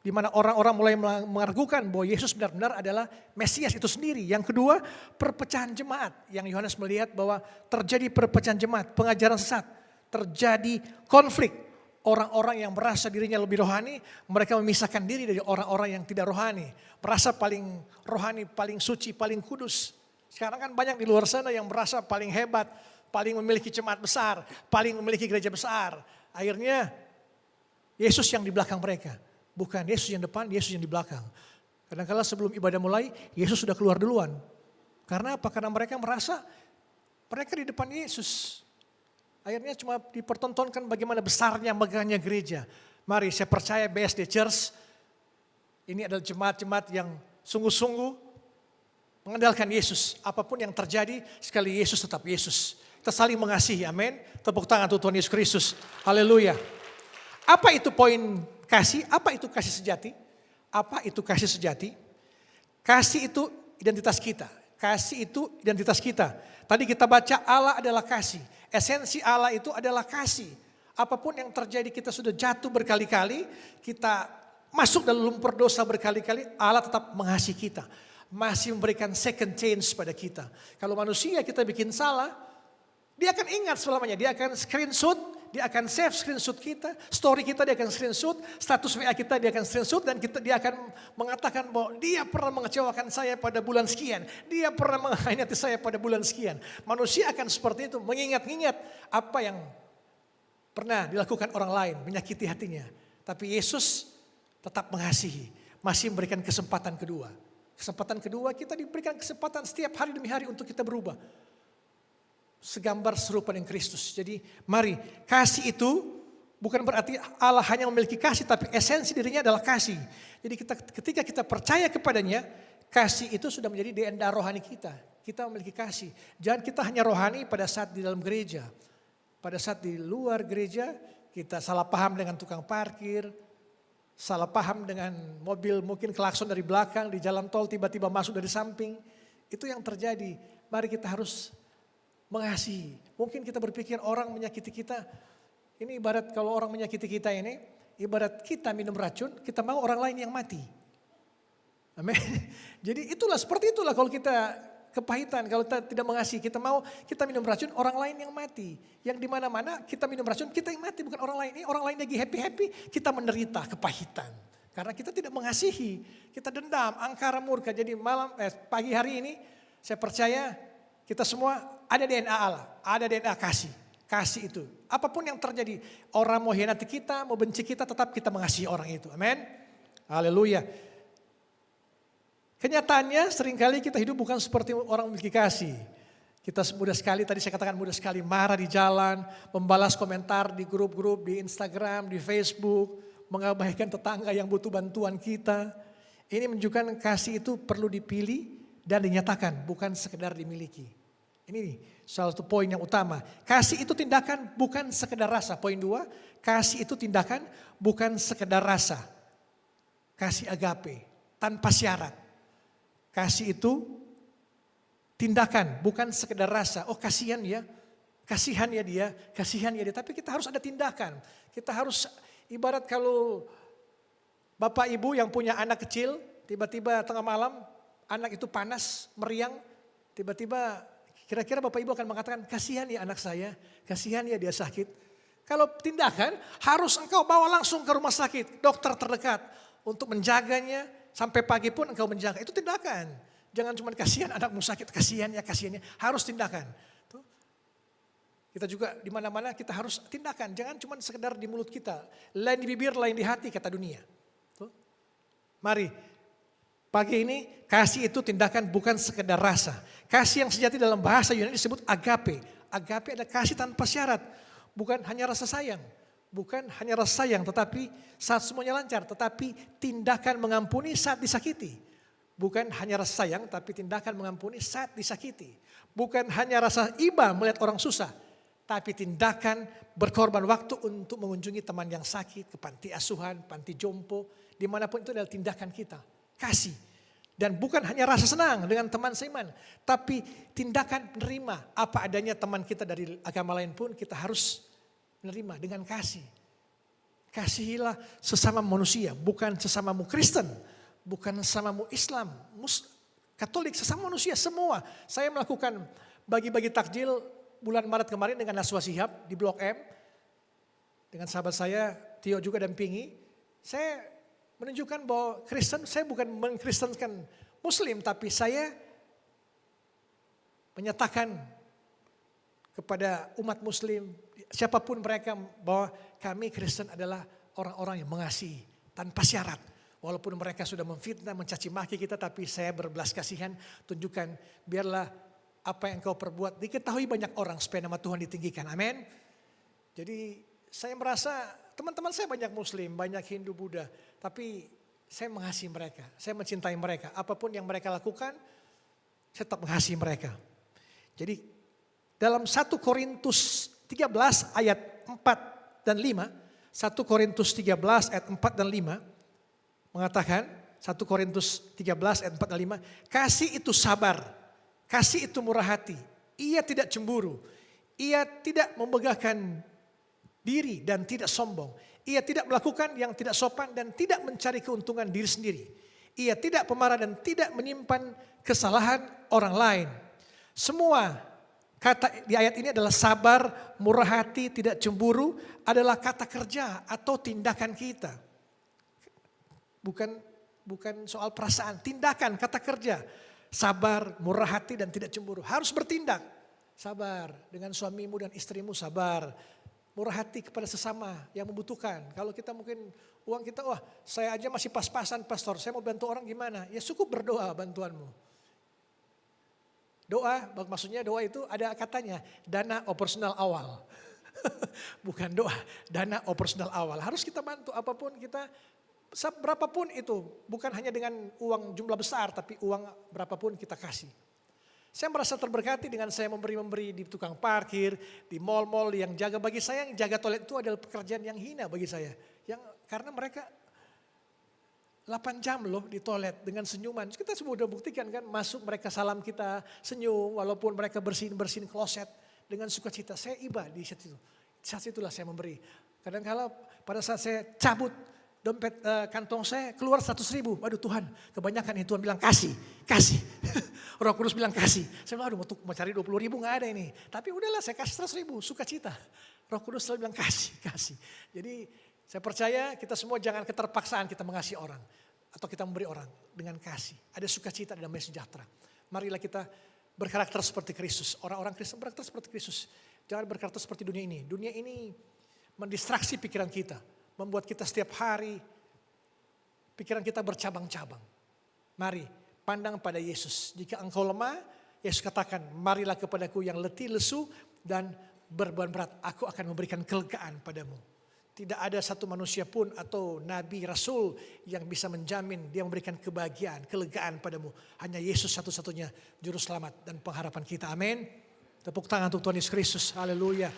di mana orang-orang mulai meragukan bahwa Yesus benar-benar adalah Mesias itu sendiri. Yang kedua, perpecahan jemaat, yang Yohanes melihat bahwa terjadi perpecahan jemaat, pengajaran sesat, terjadi konflik. Orang-orang yang merasa dirinya lebih rohani, mereka memisahkan diri dari orang-orang yang tidak rohani. Merasa paling rohani, paling suci, paling kudus. Sekarang kan banyak di luar sana yang merasa paling hebat, paling memiliki jemaat besar, paling memiliki gereja besar. Akhirnya Yesus yang di belakang mereka. Bukan Yesus yang depan, Yesus yang di belakang. Kadang-kala sebelum ibadah mulai, Yesus sudah keluar duluan. Karena apa? Karena mereka merasa mereka di depan Yesus. Akhirnya cuma dipertontonkan bagaimana besarnya, megahnya gereja. Mari saya percaya BSD Church, ini adalah jemaat-jemaat yang sungguh-sungguh mengandalkan Yesus. Apapun yang terjadi, sekali Yesus tetap Yesus. Kita saling mengasihi, amin. Tepuk tangan untuk Tuhan Yesus Kristus. Haleluya. Apa itu poin kasih? Apa itu kasih sejati? Apa itu kasih sejati? Kasih itu identitas kita. Kasih itu identitas kita. Tadi kita baca Allah adalah kasih. Esensi Allah itu adalah kasih. Apapun yang terjadi, kita sudah jatuh berkali-kali, kita masuk dalam lumpur dosa berkali-kali, Allah tetap mengasihi kita. Masih memberikan second chance pada kita. Kalau manusia kita bikin salah, dia akan ingat selamanya, dia akan screenshot, dia akan save screenshot kita, story kita dia akan screenshot, status WA kita dia akan screenshot, dan dia akan mengatakan bahwa dia pernah mengecewakan saya pada bulan sekian, dia pernah mengkhianati saya pada bulan sekian. Manusia akan seperti itu, mengingat-ingat apa yang pernah dilakukan orang lain, menyakiti hatinya. Tapi Yesus tetap mengasihi, masih memberikan kesempatan kedua. Kesempatan kedua, kita diberikan kesempatan setiap hari demi hari untuk kita berubah. Segambar serupa dengan Kristus. Jadi mari, kasih itu bukan berarti Allah hanya memiliki kasih, tapi esensi dirinya adalah kasih. Jadi ketika kita percaya kepadanya, kasih itu sudah menjadi DNA rohani kita. Kita memiliki kasih. Jangan kita hanya rohani pada saat di dalam gereja. Pada saat di luar gereja, kita salah paham dengan tukang parkir, salah paham dengan mobil mungkin klakson dari belakang, di jalan tol tiba-tiba masuk dari samping. Itu yang terjadi. Mari kita harus mengasihi. Mungkin kita berpikir orang menyakiti kita. Ini ibarat kalau orang menyakiti kita ini, ibarat kita minum racun, kita mau orang lain yang mati. Amin. Jadi seperti itulah kalau kita kepahitan, kalau kita tidak mengasihi, kita mau kita minum racun, orang lain yang mati. Yang di mana-mana kita minum racun, kita yang mati, bukan orang lain. Ini orang lain lagi happy-happy, kita menderita kepahitan. Karena kita tidak mengasihi, kita dendam, angkara murka. Jadi pagi hari ini saya percaya kita semua ada DNA Allah, ada DNA kasih. Kasih itu, apapun yang terjadi, orang mau hianati kita, mau benci kita, tetap kita mengasihi orang itu. Amin. Haleluya. Kenyataannya seringkali kita hidup bukan seperti orang memiliki kasih. Kita mudah sekali, tadi saya katakan mudah sekali marah di jalan, membalas komentar di grup-grup, di Instagram, di Facebook, mengabaikan tetangga yang butuh bantuan kita. Ini menunjukkan kasih itu perlu dipilih dan dinyatakan, bukan sekedar dimiliki. Ini salah satu poin yang utama. Kasih itu tindakan, bukan sekedar rasa. Poin 2, kasih itu tindakan, bukan sekedar rasa. Kasih agape, tanpa syarat. Kasih itu tindakan, bukan sekedar rasa. Oh kasihan ya dia. Tapi kita harus ada tindakan. Kita harus, ibarat kalau bapak ibu yang punya anak kecil, tiba-tiba tengah malam, anak itu panas, meriang, tiba-tiba kira-kira bapak ibu akan mengatakan, kasihan ya anak saya, kasihan ya dia sakit. Kalau tindakan, harus engkau bawa langsung ke rumah sakit, dokter terdekat, untuk menjaganya, sampai pagi pun engkau menjaga. Itu tindakan. Jangan cuma kasihan anakmu sakit, kasihannya, harus tindakan. Tuh. Kita juga di mana-mana kita harus tindakan, jangan cuma sekedar di mulut kita. Lain di bibir, lain di hati, kata dunia. Tuh. Mari. Pagi ini kasih itu tindakan bukan sekedar rasa. Kasih yang sejati dalam bahasa Yunani disebut agape. Agape adalah kasih tanpa syarat. Bukan hanya rasa sayang. Bukan hanya rasa sayang tetapi saat semuanya lancar. Tetapi tindakan mengampuni saat disakiti. Bukan hanya rasa sayang tapi tindakan mengampuni saat disakiti. Bukan hanya rasa iba melihat orang susah. Tapi tindakan berkorban waktu untuk mengunjungi teman yang sakit. Ke panti asuhan, panti jompo. Dimanapun itu adalah tindakan kita. Kasih. Dan bukan hanya rasa senang dengan teman seiman. Tapi tindakan menerima apa adanya teman kita dari agama lain pun kita harus menerima dengan kasih. Kasihilah sesama manusia, bukan sesamamu Kristen, bukan sesamamu Islam, Katolik, sesama manusia semua. Saya melakukan bagi-bagi takjil bulan Maret kemarin dengan Naswa Shihab di Blok M. Dengan sahabat saya, Tio juga dan Pingi. Saya menunjukkan bahwa Kristen, saya bukan mengkristenkan Muslim, tapi saya menyatakan kepada umat Muslim, siapapun mereka, bahwa kami Kristen adalah orang-orang yang mengasihi tanpa syarat. Walaupun mereka sudah memfitnah, mencaci maki kita, tapi saya berbelas kasihan, tunjukkan biarlah apa yang kau perbuat diketahui banyak orang supaya nama Tuhan ditinggikan. Amin. Jadi saya merasa teman-teman saya banyak Muslim, banyak Hindu, Buddha, tapi saya mengasihi mereka, saya mencintai mereka. Apapun yang mereka lakukan, saya tetap mengasihi mereka. Jadi dalam 1 Korintus 13 ayat 4 dan 5, 1 Korintus 13 ayat 4 dan 5 mengatakan, 1 Korintus 13 ayat 4 dan 5, kasih itu sabar, kasih itu murah hati, ia tidak cemburu, ia tidak memegahkan diri dan tidak sombong, ia tidak melakukan yang tidak sopan dan tidak mencari keuntungan diri sendiri, ia tidak pemarah dan tidak menyimpan kesalahan orang lain. Semua kata di ayat ini adalah sabar, murah hati, tidak cemburu, adalah kata kerja atau tindakan kita. Bukan soal perasaan, tindakan, kata kerja. Sabar, murah hati dan tidak cemburu. Harus bertindak. Sabar dengan suamimu dan istrimu, sabar. Murah hati kepada sesama yang membutuhkan. Kalau kita mungkin uang kita, wah saya aja masih pas-pasan pastor, saya mau bantu orang gimana? Ya cukup berdoa bantuanmu. Doa, maksudnya doa itu ada katanya dana operasional awal. Bukan doa, dana operasional awal. Harus kita bantu apapun kita, berapapun itu. Bukan hanya dengan uang jumlah besar, tapi uang berapapun kita kasih. Saya merasa terberkati dengan saya memberi di tukang parkir, di mal-mal yang jaga. Bagi saya yang jaga toilet itu adalah pekerjaan yang hina bagi saya. Karena mereka 8 jam loh di toilet dengan senyuman. Kita semua udah buktikan kan, masuk mereka salam kita, senyum, walaupun mereka bersihin kloset dengan sukacita. Saya iba di situ. Saat itulah saya memberi. Kadang-kala pada saat saya cabut dompet kantong saya keluar 100.000. Waduh Tuhan, kebanyakan ini Tuhan bilang kasih. Roh Kudus bilang kasih. Saya bilang aduh mau cari 20.000 gak ada ini. Tapi udahlah saya kasih 100.000, sukacita. Roh Kudus selalu bilang kasih. Jadi saya percaya kita semua jangan keterpaksaan kita mengasihi orang. Atau kita memberi orang dengan kasih. Ada sukacita, ada damai sejahtera. Marilah kita berkarakter seperti Kristus. Orang-orang Kristen berkarakter seperti Kristus. Jangan berkarakter seperti dunia ini. Dunia ini mendistraksi pikiran kita. Membuat kita setiap hari pikiran kita bercabang-cabang. Mari pandang pada Yesus. Jika engkau lemah, Yesus katakan, marilah kepadaku yang letih, lesu dan berbeban berat. Aku akan memberikan kelegaan padamu. Tidak ada satu manusia pun atau nabi, rasul yang bisa menjamin dia memberikan kebahagiaan, kelegaan padamu. Hanya Yesus satu-satunya juru selamat dan pengharapan kita. Amin. Tepuk tangan untuk Tuhan Yesus Kristus. Haleluya.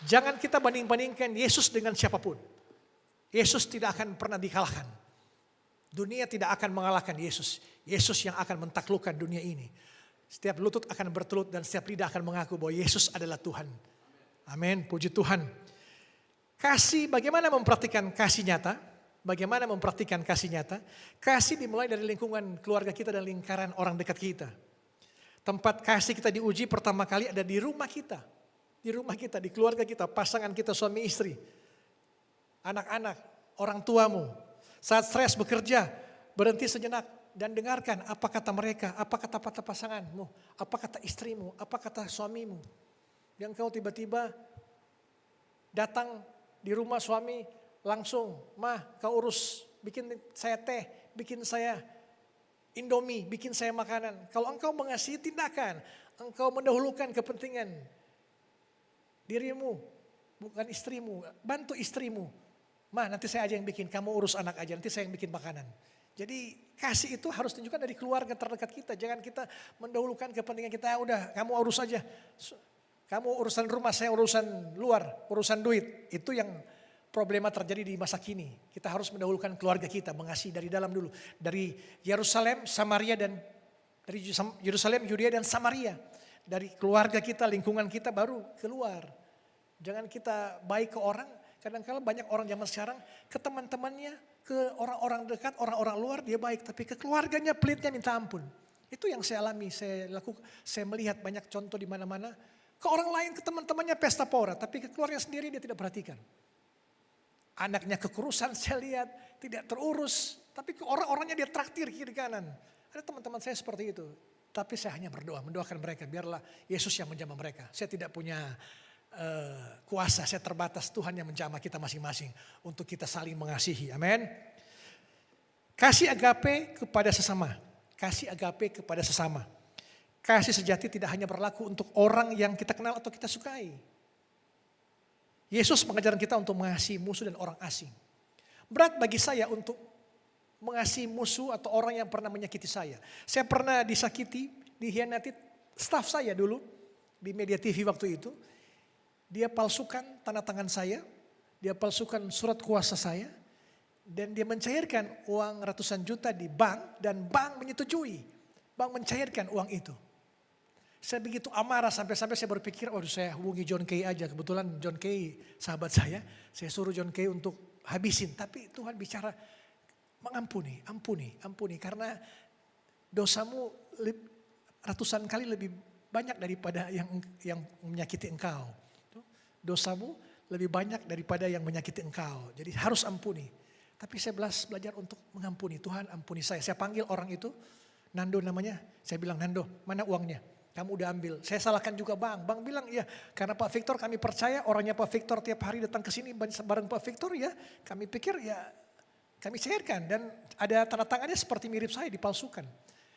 Jangan kita banding-bandingkan Yesus dengan siapapun. Yesus tidak akan pernah dikalahkan. Dunia tidak akan mengalahkan Yesus. Yesus yang akan mentaklukkan dunia ini. Setiap lutut akan bertelut dan setiap lidah akan mengaku bahwa Yesus adalah Tuhan. Amin. Puji Tuhan. Kasih, bagaimana mempraktikkan kasih nyata? Bagaimana mempraktikkan kasih nyata? Kasih dimulai dari lingkungan keluarga kita dan lingkaran orang dekat kita. Tempat kasih kita diuji pertama kali ada di rumah kita. Di rumah kita, di keluarga kita, pasangan kita, suami istri. Anak-anak, orang tuamu. Saat stres bekerja, berhenti sejenak dan dengarkan apa kata mereka, apa kata pasanganmu, apa kata istrimu, apa kata suamimu. Yang kau tiba-tiba datang di rumah suami langsung, mah kau urus, bikin saya teh, bikin saya Indomie, bikin saya makanan. Kalau engkau mengasihi tindakan, engkau mendahulukan kepentingan dirimu, bukan istrimu, bantu istrimu. Mah nanti saya aja yang bikin, kamu urus anak aja, nanti saya yang bikin makanan. Jadi kasih itu harus tunjukkan dari keluarga terdekat kita. Jangan kita mendahulukan kepentingan kita, udah kamu urus aja. Kamu urusan rumah, saya urusan luar, urusan duit. Itu yang problema terjadi di masa kini. Kita harus mendahulukan keluarga kita, mengasihi dari dalam dulu. Dari Yerusalem, Samaria dan dari Yerusalem, Yudea dan Samaria. Dari keluarga kita, lingkungan kita baru keluar. Jangan kita baik ke orang, kadang-kadang banyak orang zaman sekarang ke teman-temannya, ke orang-orang dekat, orang-orang luar dia baik, tapi ke keluarganya pelitnya minta ampun. Itu yang saya alami, saya melihat banyak contoh di mana-mana. Ke orang lain, ke teman-temannya pesta pora, tapi ke keluarga sendiri dia tidak perhatikan. Anaknya kekurusan saya lihat, tidak terurus, tapi ke orang-orangnya dia traktir kiri kanan. Ada teman-teman saya seperti itu, tapi saya hanya berdoa, mendoakan mereka, biarlah Yesus yang menjamah mereka. Saya tidak punya kuasa, saya terbatas, Tuhan yang menjamah kita masing-masing untuk kita saling mengasihi, amin. Kasih agape kepada sesama, kasih agape kepada sesama. Kasih sejati tidak hanya berlaku untuk orang yang kita kenal atau kita sukai. Yesus mengajarkan kita untuk mengasihi musuh dan orang asing. Berat bagi saya untuk mengasihi musuh atau orang yang pernah menyakiti saya. Saya pernah disakiti, dihianati staf saya dulu di Media TV waktu itu. Dia palsukan tanda tangan saya, dia palsukan surat kuasa saya, dan dia mencairkan uang ratusan juta di bank dan bank menyetujui. Bank mencairkan uang itu. Saya begitu amarah sampai-sampai saya berpikir, waduh saya hubungi John Kay aja. Kebetulan John Kay sahabat saya suruh John Kay untuk habisin. Tapi Tuhan bicara mengampuni, ampuni. Karena dosamu ratusan kali lebih banyak daripada yang menyakiti engkau. Dosamu lebih banyak daripada yang menyakiti engkau. Jadi harus ampuni. Tapi saya belajar untuk mengampuni. Tuhan ampuni saya. Saya panggil orang itu, Nando namanya. Saya bilang, Nando mana uangnya? Kamu udah ambil. Saya salahkan juga Bang. Bang bilang, iya karena Pak Victor kami percaya orangnya Pak Victor tiap hari datang ke sini bareng Pak Victor ya. Kami pikir ya kami cairkan. Dan ada tanda tangannya seperti mirip saya dipalsukan.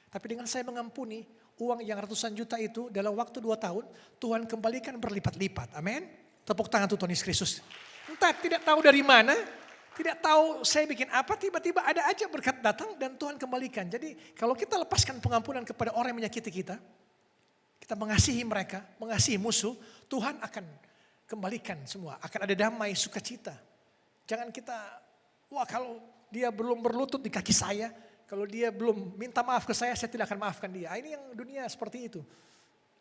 Tapi dengan saya mengampuni uang yang ratusan juta itu dalam waktu 2 tahun Tuhan kembalikan berlipat-lipat. Amin. Tepuk tangan untuk Tuhan Yesus Kristus. Entah tidak tahu dari mana, tidak tahu saya bikin apa, tiba-tiba ada aja berkat datang dan Tuhan kembalikan. Jadi kalau kita lepaskan pengampunan kepada orang yang menyakiti kita mengasihi mereka, mengasihi musuh, Tuhan akan kembalikan semua. Akan ada damai, sukacita. Jangan kita, wah kalau dia belum berlutut di kaki saya, kalau dia belum minta maaf ke saya tidak akan maafkan dia. Ini yang dunia seperti itu.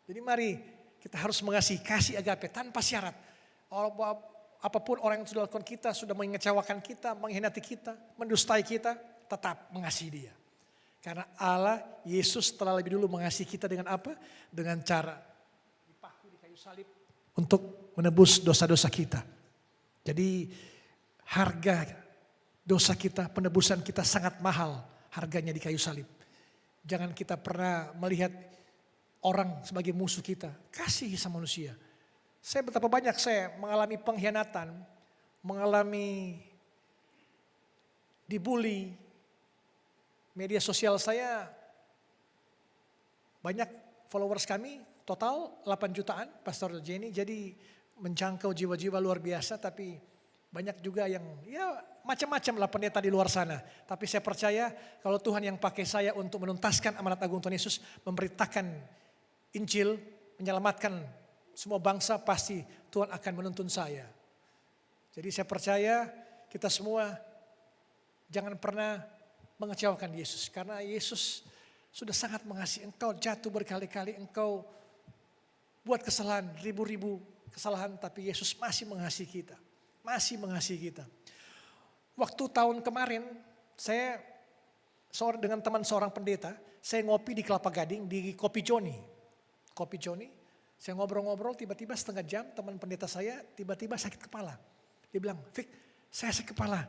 Jadi mari kita harus mengasihi, kasih agape tanpa syarat. Apapun orang yang sudah lakukan kita, sudah mengecewakan kita, mengkhianati kita, mendustai kita, tetap mengasihi dia. Karena Allah, Yesus telah lebih dulu mengasihi kita dengan apa? Dengan cara dipaku di kayu salib untuk menebus dosa-dosa kita. Jadi harga dosa kita, penebusan kita sangat mahal harganya di kayu salib. Jangan kita pernah melihat orang sebagai musuh kita. Kasihi sama manusia. Saya betapa banyak saya mengalami pengkhianatan, mengalami dibully. Media sosial saya banyak followers kami total 8 jutaan Pastor Jenny. Jadi menjangkau jiwa-jiwa luar biasa, tapi banyak juga yang ya macam-macam lah pendeta di luar sana. Tapi saya percaya kalau Tuhan yang pakai saya untuk menuntaskan amanat agung Tuhan Yesus, memberitakan Injil, menyelamatkan semua bangsa, pasti Tuhan akan menuntun saya. Jadi saya percaya kita semua jangan pernah mengecewakan Yesus. Karena Yesus sudah sangat mengasihi engkau, jatuh berkali-kali, engkau buat kesalahan, ribu-ribu kesalahan, tapi Yesus masih mengasihi kita. Masih mengasihi kita. Waktu tahun kemarin, saya dengan teman seorang pendeta, saya ngopi di Kelapa Gading, di Kopi Joni. Kopi Joni, saya ngobrol-ngobrol, tiba-tiba setengah jam teman pendeta saya tiba-tiba sakit kepala. Dia bilang, Vic, saya sakit kepala,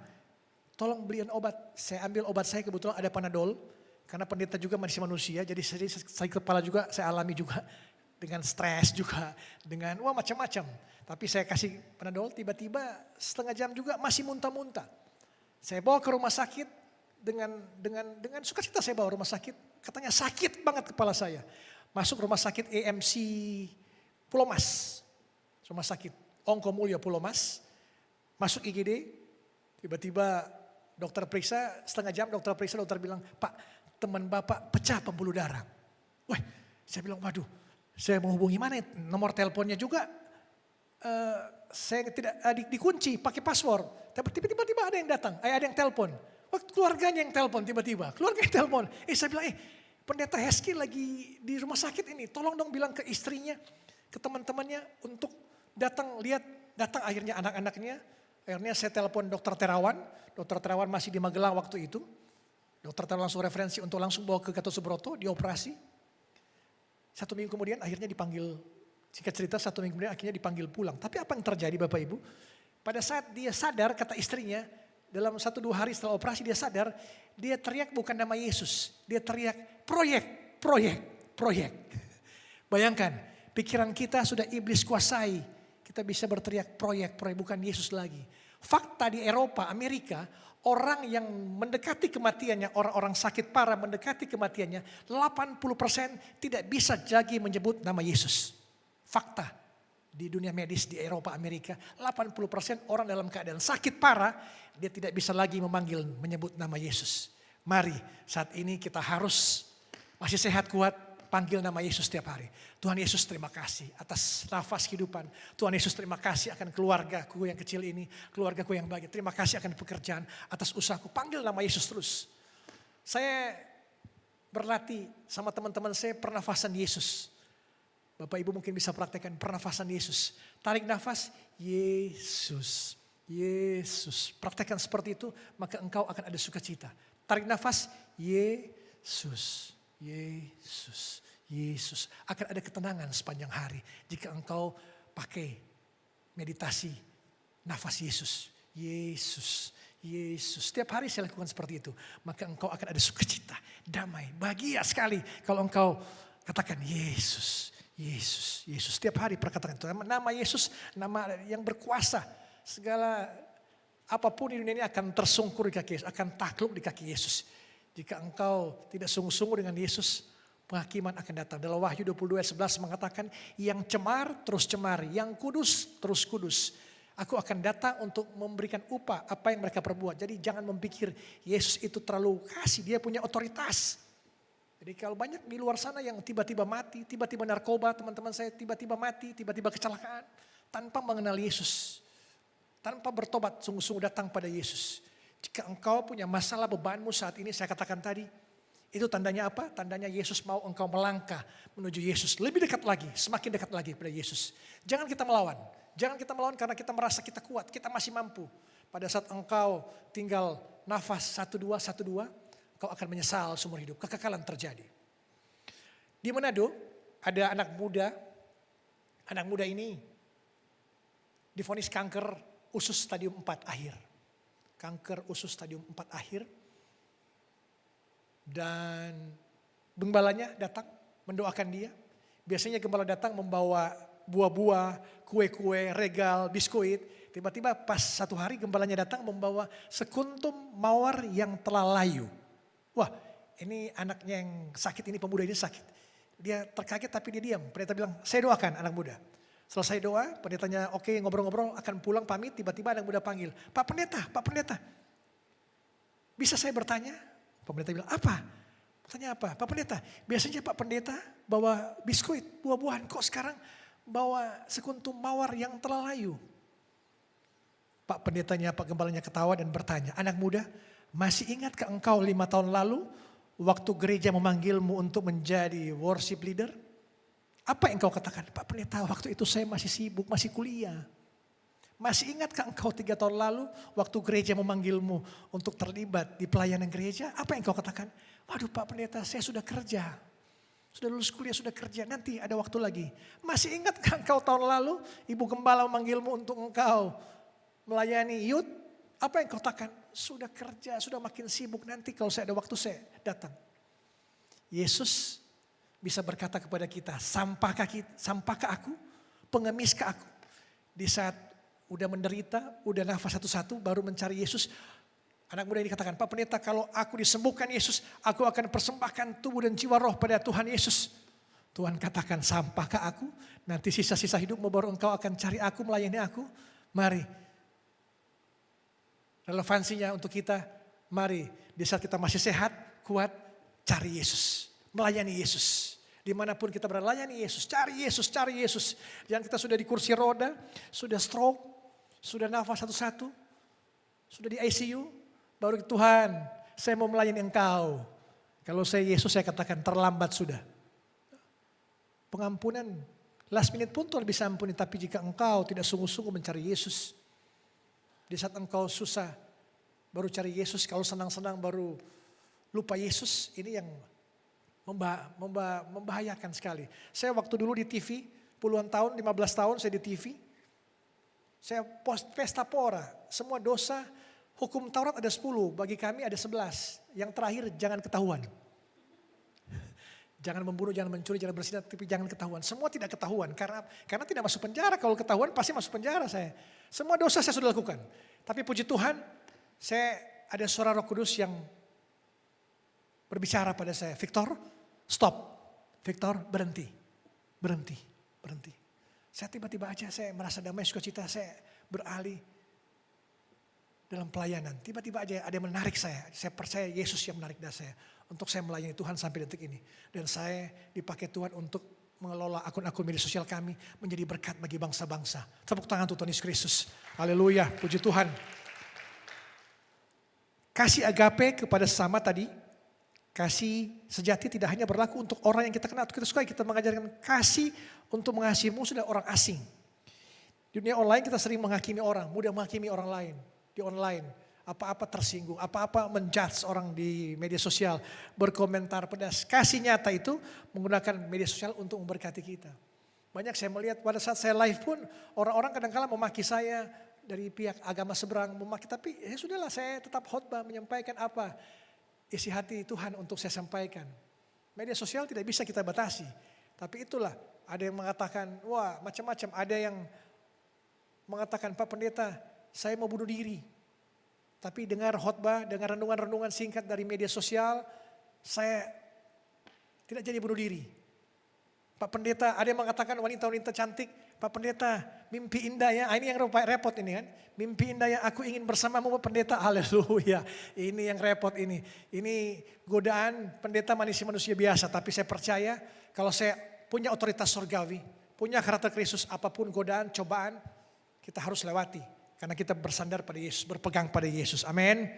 tolong beliin obat. Saya ambil obat saya, kebetulan ada Panadol, karena pendeta juga masih manusia, jadi sakit kepala juga saya alami juga. Dengan stres juga, dengan macam-macam. Tapi saya kasih Panadol, tiba-tiba setengah jam juga masih muntah-muntah. Saya bawa ke rumah sakit, dengan sukacita saya bawa rumah sakit, katanya sakit banget kepala saya. Masuk rumah sakit EMC Pulau Mas, rumah sakit Ongko Mulyo Pulau Mas, masuk IGD, tiba-tiba dokter periksa, setengah jam dokter periksa, dokter bilang, Pak, teman Bapak pecah pembuluh darah. Wah, saya bilang, waduh, saya mau hubungi mana, nomor teleponnya juga saya tidak dikunci pakai password. Tapi tiba-tiba ada yang datang, ada yang telepon. Waktu keluarganya yang telepon tiba-tiba, keluarga yang telepon. Saya bilang, pendeta Hesky lagi di rumah sakit ini, tolong dong bilang ke istrinya, ke teman-temannya untuk datang lihat Datang akhirnya anak-anaknya, akhirnya saya telepon dokter Terawan. Dokter Terawan masih di Magelang waktu itu. Dokter Terawan langsung referensi untuk langsung bawa ke Gatot Subroto, dioperasi. 1 minggu kemudian akhirnya dipanggil, singkat cerita 1 minggu kemudian akhirnya dipanggil pulang. Tapi apa yang terjadi Bapak Ibu? Pada saat dia sadar, kata istrinya, dalam 1-2 hari setelah operasi dia sadar, dia teriak bukan nama Yesus. Dia teriak proyek, proyek, proyek. Bayangkan, pikiran kita sudah iblis kuasai. Kita bisa berteriak proyek, proyek, bukan Yesus lagi. Fakta di Eropa, Amerika, orang yang mendekati kematiannya, orang-orang sakit parah mendekati kematiannya, 80% tidak bisa lagi menyebut nama Yesus. Fakta di dunia medis di Eropa, Amerika, 80% orang dalam keadaan sakit parah, dia tidak bisa lagi menyebut nama Yesus. Mari saat ini kita harus masih sehat kuat, panggil nama Yesus setiap hari. Tuhan Yesus terima kasih atas nafas kehidupan. Tuhan Yesus terima kasih akan keluargaku yang kecil ini, keluargaku yang bahagia. Terima kasih akan pekerjaan, atas usahaku. Panggil nama Yesus terus. Saya berlatih sama teman-teman saya pernafasan Yesus. Bapak Ibu mungkin bisa praktekkan pernafasan Yesus. Tarik nafas, Yesus, Yesus. Praktekkan seperti itu, maka engkau akan ada sukacita. Tarik nafas, Yesus. Yesus, Yesus. Akan ada ketenangan sepanjang hari jika engkau pakai meditasi nafas Yesus. Yesus, Yesus. Setiap hari saya lakukan seperti itu. Maka engkau akan ada sukacita, damai, bahagia sekali kalau engkau katakan Yesus, Yesus, Yesus. Setiap hari perkataan itu. Nama Yesus, nama yang berkuasa. Segala apapun di dunia ini akan tersungkur di kaki Yesus, akan takluk di kaki Yesus. Jika engkau tidak sungguh-sungguh dengan Yesus, penghakiman akan datang. Dalam Wahyu 22 ayat 11 mengatakan, yang cemar terus cemar, yang kudus terus kudus. Aku akan datang untuk memberikan upah apa yang mereka perbuat. Jadi jangan memikir Yesus itu terlalu kasih, dia punya otoritas. Jadi kalau banyak di luar sana yang tiba-tiba mati, tiba-tiba narkoba, teman-teman saya tiba-tiba mati, tiba-tiba kecelakaan. Tanpa mengenal Yesus, tanpa bertobat sungguh-sungguh datang pada Yesus. Jika engkau punya masalah bebanmu saat ini, saya katakan tadi, itu tandanya apa? Tandanya Yesus mau engkau melangkah menuju Yesus. Lebih dekat lagi, semakin dekat lagi pada Yesus. Jangan kita melawan. Jangan kita melawan karena kita merasa kita kuat, kita masih mampu. Pada saat engkau tinggal nafas 1-2, engkau akan menyesal seumur hidup. Kekekalan terjadi. Di Manado ada anak muda. Anak muda ini divonis kanker usus stadium 4 akhir. Kanker usus stadium 4 akhir. Dan gembalanya datang mendoakan dia. Biasanya gembala datang membawa buah-buah, kue-kue, regal, biskuit. Tiba-tiba pas satu hari gembalanya datang membawa sekuntum mawar yang telah layu. Wah, ini anaknya yang sakit, ini pemuda ini sakit. Dia terkaget tapi dia diam. Pendeta bilang, saya doakan anak muda. Selesai doa, pendetanya oke ngobrol-ngobrol akan pulang pamit, tiba-tiba anak muda panggil, Pak Pendeta, bisa saya bertanya? Pak Pendeta bilang, apa? Bertanya apa? Pak Pendeta, biasanya Pak Pendeta bawa biskuit, buah-buahan, kok sekarang bawa sekuntum mawar yang telah layu? Pak Pendetanya, Pak Gembalanya ketawa dan bertanya, anak muda, masih ingatkah engkau 5 tahun lalu waktu gereja memanggilmu untuk menjadi worship leader? Apa yang kau katakan? Pak Pendeta, waktu itu saya masih sibuk, masih kuliah. Masih ingatkah engkau 3 tahun lalu waktu gereja memanggilmu untuk terlibat di pelayanan gereja? Apa yang kau katakan? Waduh Pak Pendeta, saya sudah kerja. Sudah lulus kuliah, sudah kerja, nanti ada waktu lagi. Masih ingatkah engkau tahun lalu Ibu Gembala memanggilmu untuk engkau melayani youth? Apa yang kau katakan? Sudah kerja, sudah makin sibuk, nanti kalau saya ada waktu saya datang. Yesus bisa berkata kepada kita, sampahkah aku, pengemiskah aku? Di saat udah menderita, udah nafas satu-satu baru mencari Yesus. Anak muda ini katakan, Pak Pendeta kalau aku disembuhkan Yesus, aku akan persembahkan tubuh dan jiwa roh pada Tuhan Yesus. Tuhan katakan, sampahkah aku? Nanti sisa-sisa hidupmu baru engkau akan cari aku, melayani aku. Mari. Relevansinya untuk kita, mari di saat kita masih sehat, kuat, cari Yesus. Melayani Yesus. Dimanapun kita berada, layani Yesus. Cari Yesus, cari Yesus. Yang kita sudah di kursi roda, sudah stroke, sudah nafas satu-satu, sudah di ICU. Baru Tuhan, saya mau melayani engkau. Kalau saya Yesus, saya katakan terlambat sudah. Pengampunan Last minute pun Tuhan bisa ampuni, tapi jika engkau tidak sungguh-sungguh mencari Yesus, di saat engkau susah baru cari Yesus, kalau senang-senang baru lupa Yesus, ini yang membahayakan sekali. Saya waktu dulu di TV, puluhan tahun, 15 tahun saya di TV, saya pesta pora, semua dosa, hukum Taurat ada 10, bagi kami ada 11. Yang terakhir jangan ketahuan. Jangan membunuh, jangan mencuri, jangan berzina, tapi jangan ketahuan. Semua tidak ketahuan, karena tidak masuk penjara. Kalau ketahuan pasti masuk penjara saya. Semua dosa saya sudah lakukan. Tapi puji Tuhan, saya ada suara Roh Kudus yang berbicara pada saya. Victor, stop. Victor, berhenti. Berhenti, berhenti. Saya tiba-tiba aja saya merasa damai, sukacita, saya beralih dalam pelayanan. Tiba-tiba aja ada yang menarik saya. Saya percaya Yesus yang menarik saya untuk saya melayani Tuhan sampai detik ini. Dan saya dipakai Tuhan untuk mengelola akun-akun media sosial kami menjadi berkat bagi bangsa-bangsa. Tepuk tangan untuk Tuhan Yesus Kristus. Haleluya, puji Tuhan. Kasih agape kepada sesama tadi. Kasih sejati tidak hanya berlaku untuk orang yang kita kenal, kita suka, kita mengajarkan kasih untuk mengasihi musuh dan orang asing. Di dunia online kita sering menghakimi orang, mudah menghakimi orang lain. Di online, apa-apa tersinggung, apa-apa menjudge orang di media sosial, berkomentar pedas. Kasih nyata itu menggunakan media sosial untuk memberkati kita. Banyak saya melihat pada saat saya live pun, orang-orang kadang-kala memaki saya dari pihak agama seberang, memaki, tapi ya sudahlah, saya tetap khotbah menyampaikan apa isi hati Tuhan untuk saya sampaikan. Media sosial tidak bisa kita batasi. Tapi itulah, ada yang mengatakan, wah macam-macam. Ada yang mengatakan, Pak Pendeta, saya mau bunuh diri. Tapi dengar khotbah, dengar renungan-renungan singkat dari media sosial, saya tidak jadi bunuh diri. Pak Pendeta, ada yang mengatakan wanita-wanita cantik, Pak Pendeta, mimpi indah ya. Ini yang repot ini kan. Mimpi indah ya, aku ingin bersamamu Pak Pendeta. Haleluya. Ini yang repot ini. Ini godaan pendeta manusia biasa. Tapi saya percaya kalau saya punya otoritas surgawi, punya karakter Kristus, apapun godaan, cobaan, kita harus lewati. Karena kita bersandar pada Yesus, berpegang pada Yesus. Amin.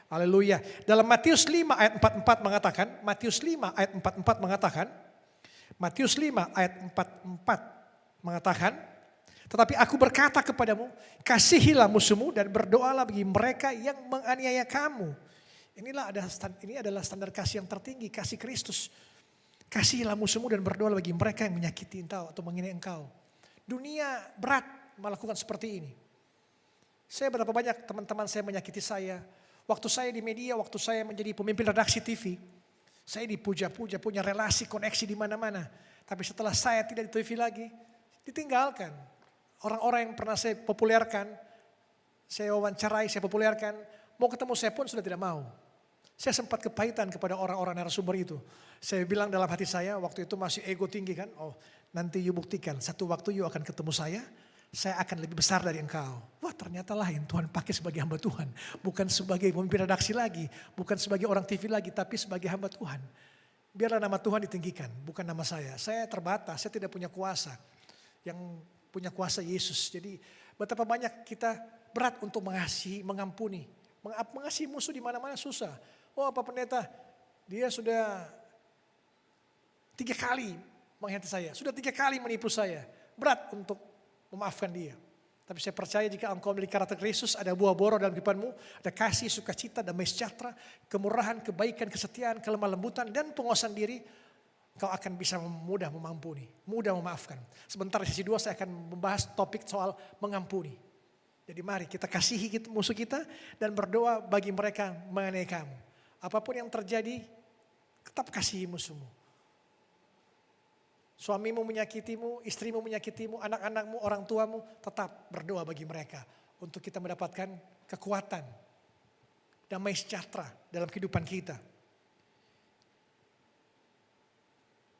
Haleluya. Dalam Matius 5 ayat 44 mengatakan, Matius 5 ayat 44 mengatakan, Matius 5 ayat 44 mengatakan, tetapi aku berkata kepadamu, kasihilah musuhmu dan berdoalah bagi mereka yang menganiaya kamu. Ini adalah standar kasih yang tertinggi, kasih Kristus. Kasihilah musuhmu dan berdoalah bagi mereka yang menyakiti engkau atau menghina engkau. Dunia berat melakukan seperti ini. Saya berapa banyak teman-teman saya menyakiti saya. Waktu saya di media, waktu saya menjadi pemimpin redaksi TV, saya dipuja-puja, punya relasi, koneksi di mana-mana. Tapi setelah saya tidak di TV lagi, ditinggalkan. Orang-orang yang pernah saya populerkan, saya wawancarai, saya populerkan, mau ketemu saya pun sudah tidak mau. Saya sempat kepahitan kepada orang-orang narasumber itu. Saya bilang dalam hati saya, waktu itu masih ego tinggi kan, oh nanti you buktikan, satu waktu you akan ketemu saya akan lebih besar dari engkau. Wah ternyata lain, Tuhan pakai sebagai hamba Tuhan. Bukan sebagai pemimpin redaksi lagi, bukan sebagai orang TV lagi, tapi sebagai hamba Tuhan. Biarlah nama Tuhan ditinggikan, bukan nama saya. Saya terbatas, saya tidak punya kuasa. Yang punya kuasa Yesus. Jadi betapa banyak kita berat untuk mengasihi, mengampuni. Mengasihi musuh di mana-mana susah. Oh Pak Pendeta, dia sudah 3 kali mengkhianati saya. Sudah 3 kali menipu saya. Berat untuk memaafkan dia. Tapi saya percaya jika engkau memiliki karakter Kristus, ada buah boro dalam kehidupanmu, ada kasih, sukacita, damai sejahtera, kemurahan, kebaikan, kesetiaan, kelemah lembutan, dan penguasaan diri, kau akan bisa mudah mengampuni, mudah memaafkan. Sebentar di sesi 2 saya akan membahas topik soal mengampuni. Jadi mari kita kasihi musuh kita dan berdoa bagi mereka mengenai kamu. Apapun yang terjadi, tetap kasihi musuhmu. Suamimu menyakitimu, istrimu menyakitimu, anak-anakmu, orang tuamu, tetap berdoa bagi mereka. Untuk kita mendapatkan kekuatan, damai sejahtera dalam kehidupan kita.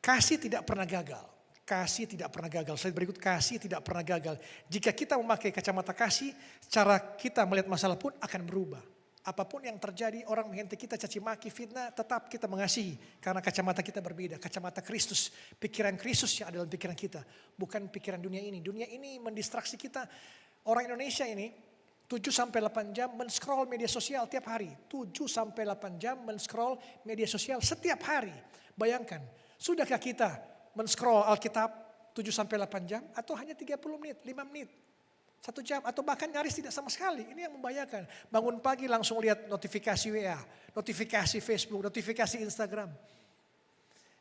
Kasih tidak pernah gagal. Kasih tidak pernah gagal. Slide berikut, kasih tidak pernah gagal. Jika kita memakai kacamata kasih, cara kita melihat masalah pun akan berubah. Apapun yang terjadi, orang menghentik kita, caci maki, fitnah, tetap kita mengasihi. Karena kacamata kita berbeda, kacamata Kristus. Pikiran Kristus yang ada dalam pikiran kita. Bukan pikiran dunia ini. Dunia ini mendistraksi kita. Orang Indonesia ini 7-8 jam men-scroll media sosial tiap hari. 7-8 jam men-scroll media sosial setiap hari. Bayangkan, sudahkah kita men-scroll Alkitab 7-8 jam atau hanya 30 menit, 5 menit, 1 jam atau bahkan nyaris tidak sama sekali. Ini yang membahayakan. Bangun pagi langsung lihat notifikasi WA, notifikasi Facebook, notifikasi Instagram.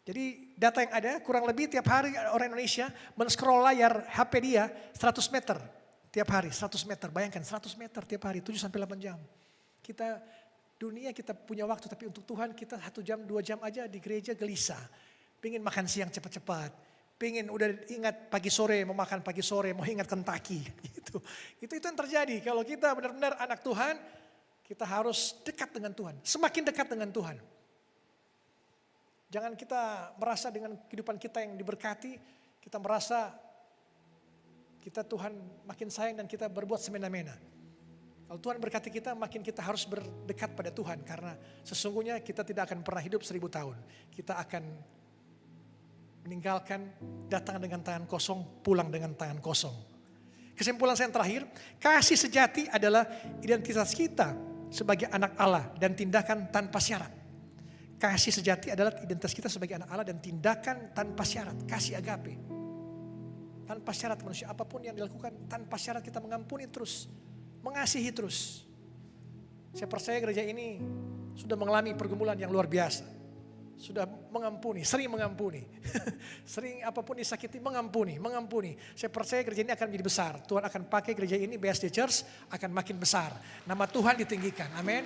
Jadi data yang ada kurang lebih tiap hari orang Indonesia men-scroll layar HP dia 100 meter tiap hari, 100 meter. Bayangkan 100 meter tiap hari, 7-8 jam. Dunia kita punya waktu, tapi untuk Tuhan kita 1 jam, 2 jam aja di gereja gelisah. Pengen makan siang cepat-cepat. Pengen udah ingat pagi sore, mau makan pagi sore, mau ingat Kentucky. Itu yang terjadi. Kalau kita benar-benar anak Tuhan, kita harus dekat dengan Tuhan. Semakin dekat dengan Tuhan. Jangan kita merasa dengan kehidupan kita yang diberkati, kita merasa kita Tuhan makin sayang dan kita berbuat semena-mena. Kalau Tuhan berkati kita, makin kita harus berdekat pada Tuhan. Karena sesungguhnya kita tidak akan pernah hidup 1000 tahun. Kita akan meninggalkan, datang dengan tangan kosong, pulang dengan tangan kosong. Kesimpulan saya yang terakhir, kasih sejati adalah identitas kita sebagai anak Allah dan tindakan tanpa syarat. Kasih sejati adalah identitas kita sebagai anak Allah dan tindakan tanpa syarat. Kasih agape. Tanpa syarat manusia, apapun yang dilakukan tanpa syarat kita mengampuni terus. Mengasihi terus. Saya percaya gereja ini sudah mengalami pergumulan yang luar biasa. Sudah mengampuni, sering mengampuni. Sering apapun disakiti, mengampuni. Saya percaya gereja ini akan menjadi besar. Tuhan akan pakai gereja ini, BSD Church akan makin besar. Nama Tuhan ditinggikan, amin.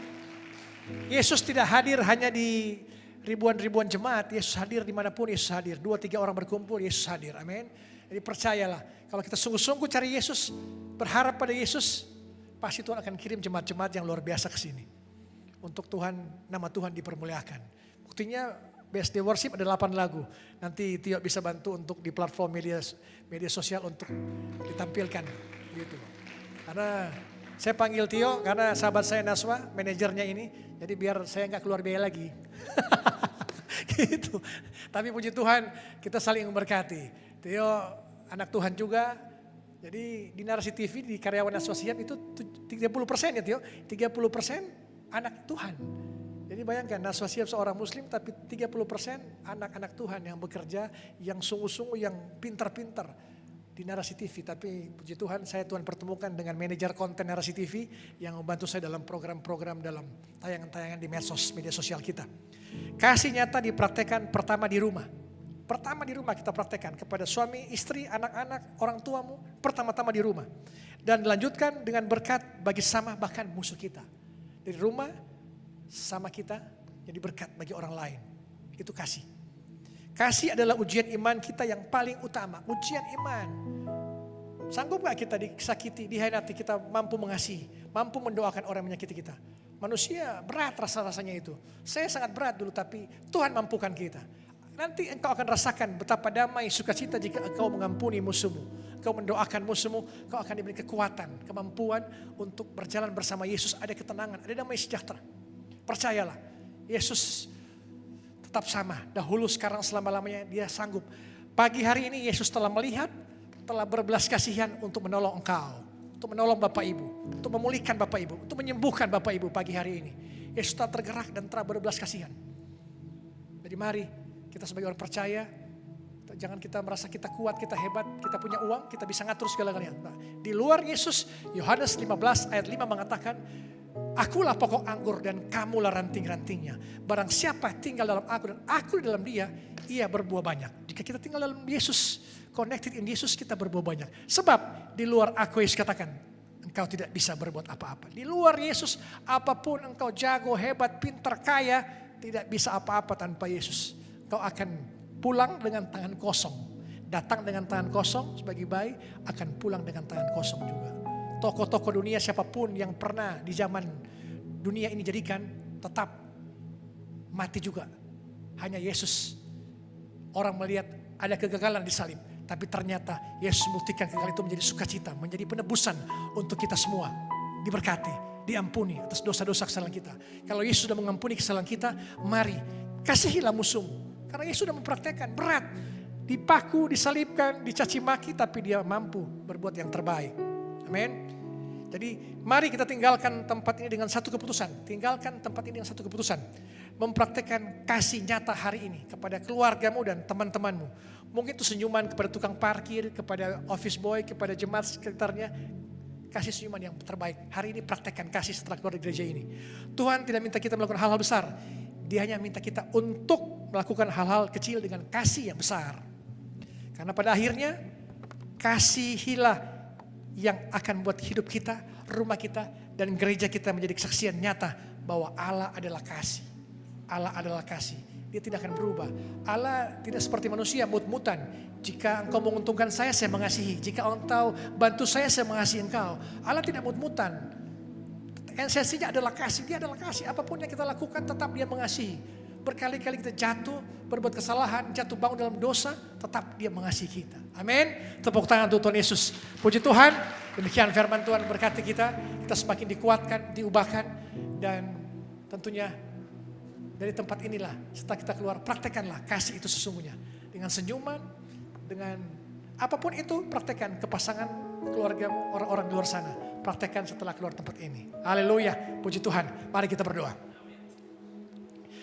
Yesus tidak hadir hanya di ribuan-ribuan jemaat. Yesus hadir dimanapun Yesus hadir. 2-3 orang berkumpul, Yesus hadir. Amin. Jadi percayalah, kalau kita sungguh-sungguh cari Yesus, berharap pada Yesus, pasti Tuhan akan kirim jemaat-jemaat yang luar biasa ke sini. Untuk Tuhan, nama Tuhan dipermuliakan. Buktinya BSD Worship ada 8 lagu. Nanti Tio bisa bantu untuk di platform media sosial untuk ditampilkan. Gitu. Karena saya panggil Tio karena sahabat saya Naswa, manajernya ini. Jadi biar saya nggak keluar biaya lagi. Gitu. Tapi puji Tuhan kita saling memberkati. Tio anak Tuhan juga. Jadi di Narasi TV di karyawan Naswa Siap itu 30% ya Tio. 30% anak Tuhan. Jadi bayangkan Naswa Siap seorang muslim tapi 30% anak-anak Tuhan yang bekerja, yang sungguh-sungguh, yang pintar-pintar. Di Narasi TV, tapi puji Tuhan saya Tuhan pertemukan dengan manajer konten Narasi TV yang membantu saya dalam program-program dalam tayangan-tayangan di media sosial kita. Kasih nyata dipraktekkan pertama di rumah. Pertama di rumah kita praktekkan kepada suami, istri, anak-anak, orang tuamu, pertama-tama di rumah. Dan dilanjutkan dengan berkat bagi sama bahkan musuh kita. Dari rumah sama kita jadi berkat bagi orang lain. Itu kasih. Kasih adalah ujian iman kita yang paling utama. Ujian iman. Sanggup gak kita disakiti, dihianati, kita mampu mengasihi, mampu mendoakan orang yang menyakiti kita. Manusia berat rasa-rasanya itu. Saya sangat berat dulu tapi Tuhan mampukan kita. Nanti engkau akan rasakan betapa damai sukacita jika engkau mengampuni musuhmu. Engkau mendoakan musuhmu, engkau akan diberi kekuatan, kemampuan untuk berjalan bersama Yesus. Ada ketenangan, ada damai sejahtera. Percayalah, Yesus tetap sama, dahulu, sekarang, selama-lamanya dia sanggup. Pagi hari ini Yesus telah melihat, telah berbelas kasihan untuk menolong engkau. Untuk menolong Bapak Ibu, untuk memulihkan Bapak Ibu, untuk menyembuhkan Bapak Ibu pagi hari ini. Yesus telah tergerak dan telah berbelas kasihan. Jadi mari kita sebagai orang percaya, jangan kita merasa kita kuat, kita hebat, kita punya uang, kita bisa ngatur segala-galanya. Di luar Yesus, Yohanes 15 ayat 5 mengatakan, akulah pokok anggur dan kamulah ranting-rantingnya. Barang siapa tinggal dalam aku dan aku di dalam dia, ia berbuah banyak. Jika kita tinggal dalam Yesus, connected in Yesus, kita berbuah banyak. Sebab di luar aku, Yesus katakan, engkau tidak bisa berbuat apa-apa. Di luar Yesus, apapun engkau jago, hebat, pintar, kaya, tidak bisa apa-apa tanpa Yesus. Engkau akan pulang dengan tangan kosong. Datang dengan tangan kosong sebagai bayi, akan pulang dengan tangan kosong juga. Tokoh-tokoh dunia siapapun yang pernah di zaman dunia ini jadikan tetap mati juga. Hanya Yesus. Orang melihat ada kegagalan di salib. Tapi ternyata Yesus membuktikan kegagalan itu menjadi sukacita. Menjadi penebusan untuk kita semua. Diberkati, diampuni atas dosa-dosa kesalahan kita. Kalau Yesus sudah mengampuni kesalahan kita, mari kasihilah musuhmu. Karena Yesus sudah mempraktekkan berat. Dipaku, disalibkan, dicaci maki, tapi dia mampu berbuat yang terbaik. Amin. Jadi mari kita tinggalkan tempat ini dengan satu keputusan. Tinggalkan tempat ini dengan satu keputusan. Mempraktekkan kasih nyata hari ini kepada keluargamu dan teman-temanmu. Mungkin itu senyuman kepada tukang parkir, kepada office boy, kepada jemaat sekitarnya. Kasih senyuman yang terbaik. Hari ini praktekkan kasih setelah keluar dari gereja ini. Tuhan tidak minta kita melakukan hal-hal besar. Dia hanya minta kita untuk melakukan hal-hal kecil dengan kasih yang besar. Karena pada akhirnya kasihilah yang akan membuat hidup kita, rumah kita, dan gereja kita menjadi kesaksian nyata bahwa Allah adalah kasih. Allah adalah kasih. Dia tidak akan berubah. Allah tidak seperti manusia mut-mutan. Jika engkau menguntungkan saya mengasihi. Jika engkau bantu saya mengasihi engkau. Allah tidak mut-mutan. Esensinya adalah kasih. Dia adalah kasih. Apapun yang kita lakukan tetap dia mengasihi. Berkali-kali kita jatuh, berbuat kesalahan, jatuh bangun dalam dosa, tetap dia mengasihi kita. Amin. Tepuk tangan untuk Tuhan Yesus. Puji Tuhan. Demikian firman Tuhan berkati kita. Kita semakin dikuatkan, diubahkan. Dan tentunya dari tempat inilah setelah kita keluar praktekanlah kasih itu sesungguhnya. Dengan senyuman, dengan apapun itu praktekan ke pasangan, keluarga, orang-orang di luar sana. Praktekan setelah keluar tempat ini. Haleluya. Puji Tuhan. Mari kita berdoa.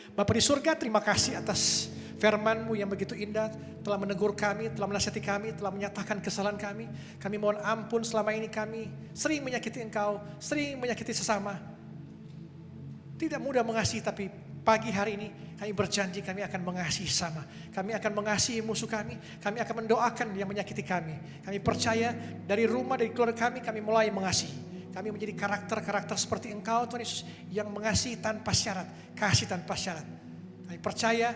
Bapa di surga, terima kasih atas firman-Mu yang begitu indah, telah menegur kami, telah menasihati kami, telah menyatakan kesalahan kami. Kami mohon ampun selama ini kami sering menyakiti Engkau, sering menyakiti sesama. Tidak mudah mengasihi, tapi pagi hari ini kami berjanji kami akan mengasihi sama. Kami akan mengasihi musuh kami akan mendoakan yang menyakiti kami. Kami percaya dari rumah, dari keluarga kami mulai mengasihi. Kami menjadi karakter-karakter seperti Engkau Tuhan Yesus yang mengasihi tanpa syarat, kasih tanpa syarat. Kami percaya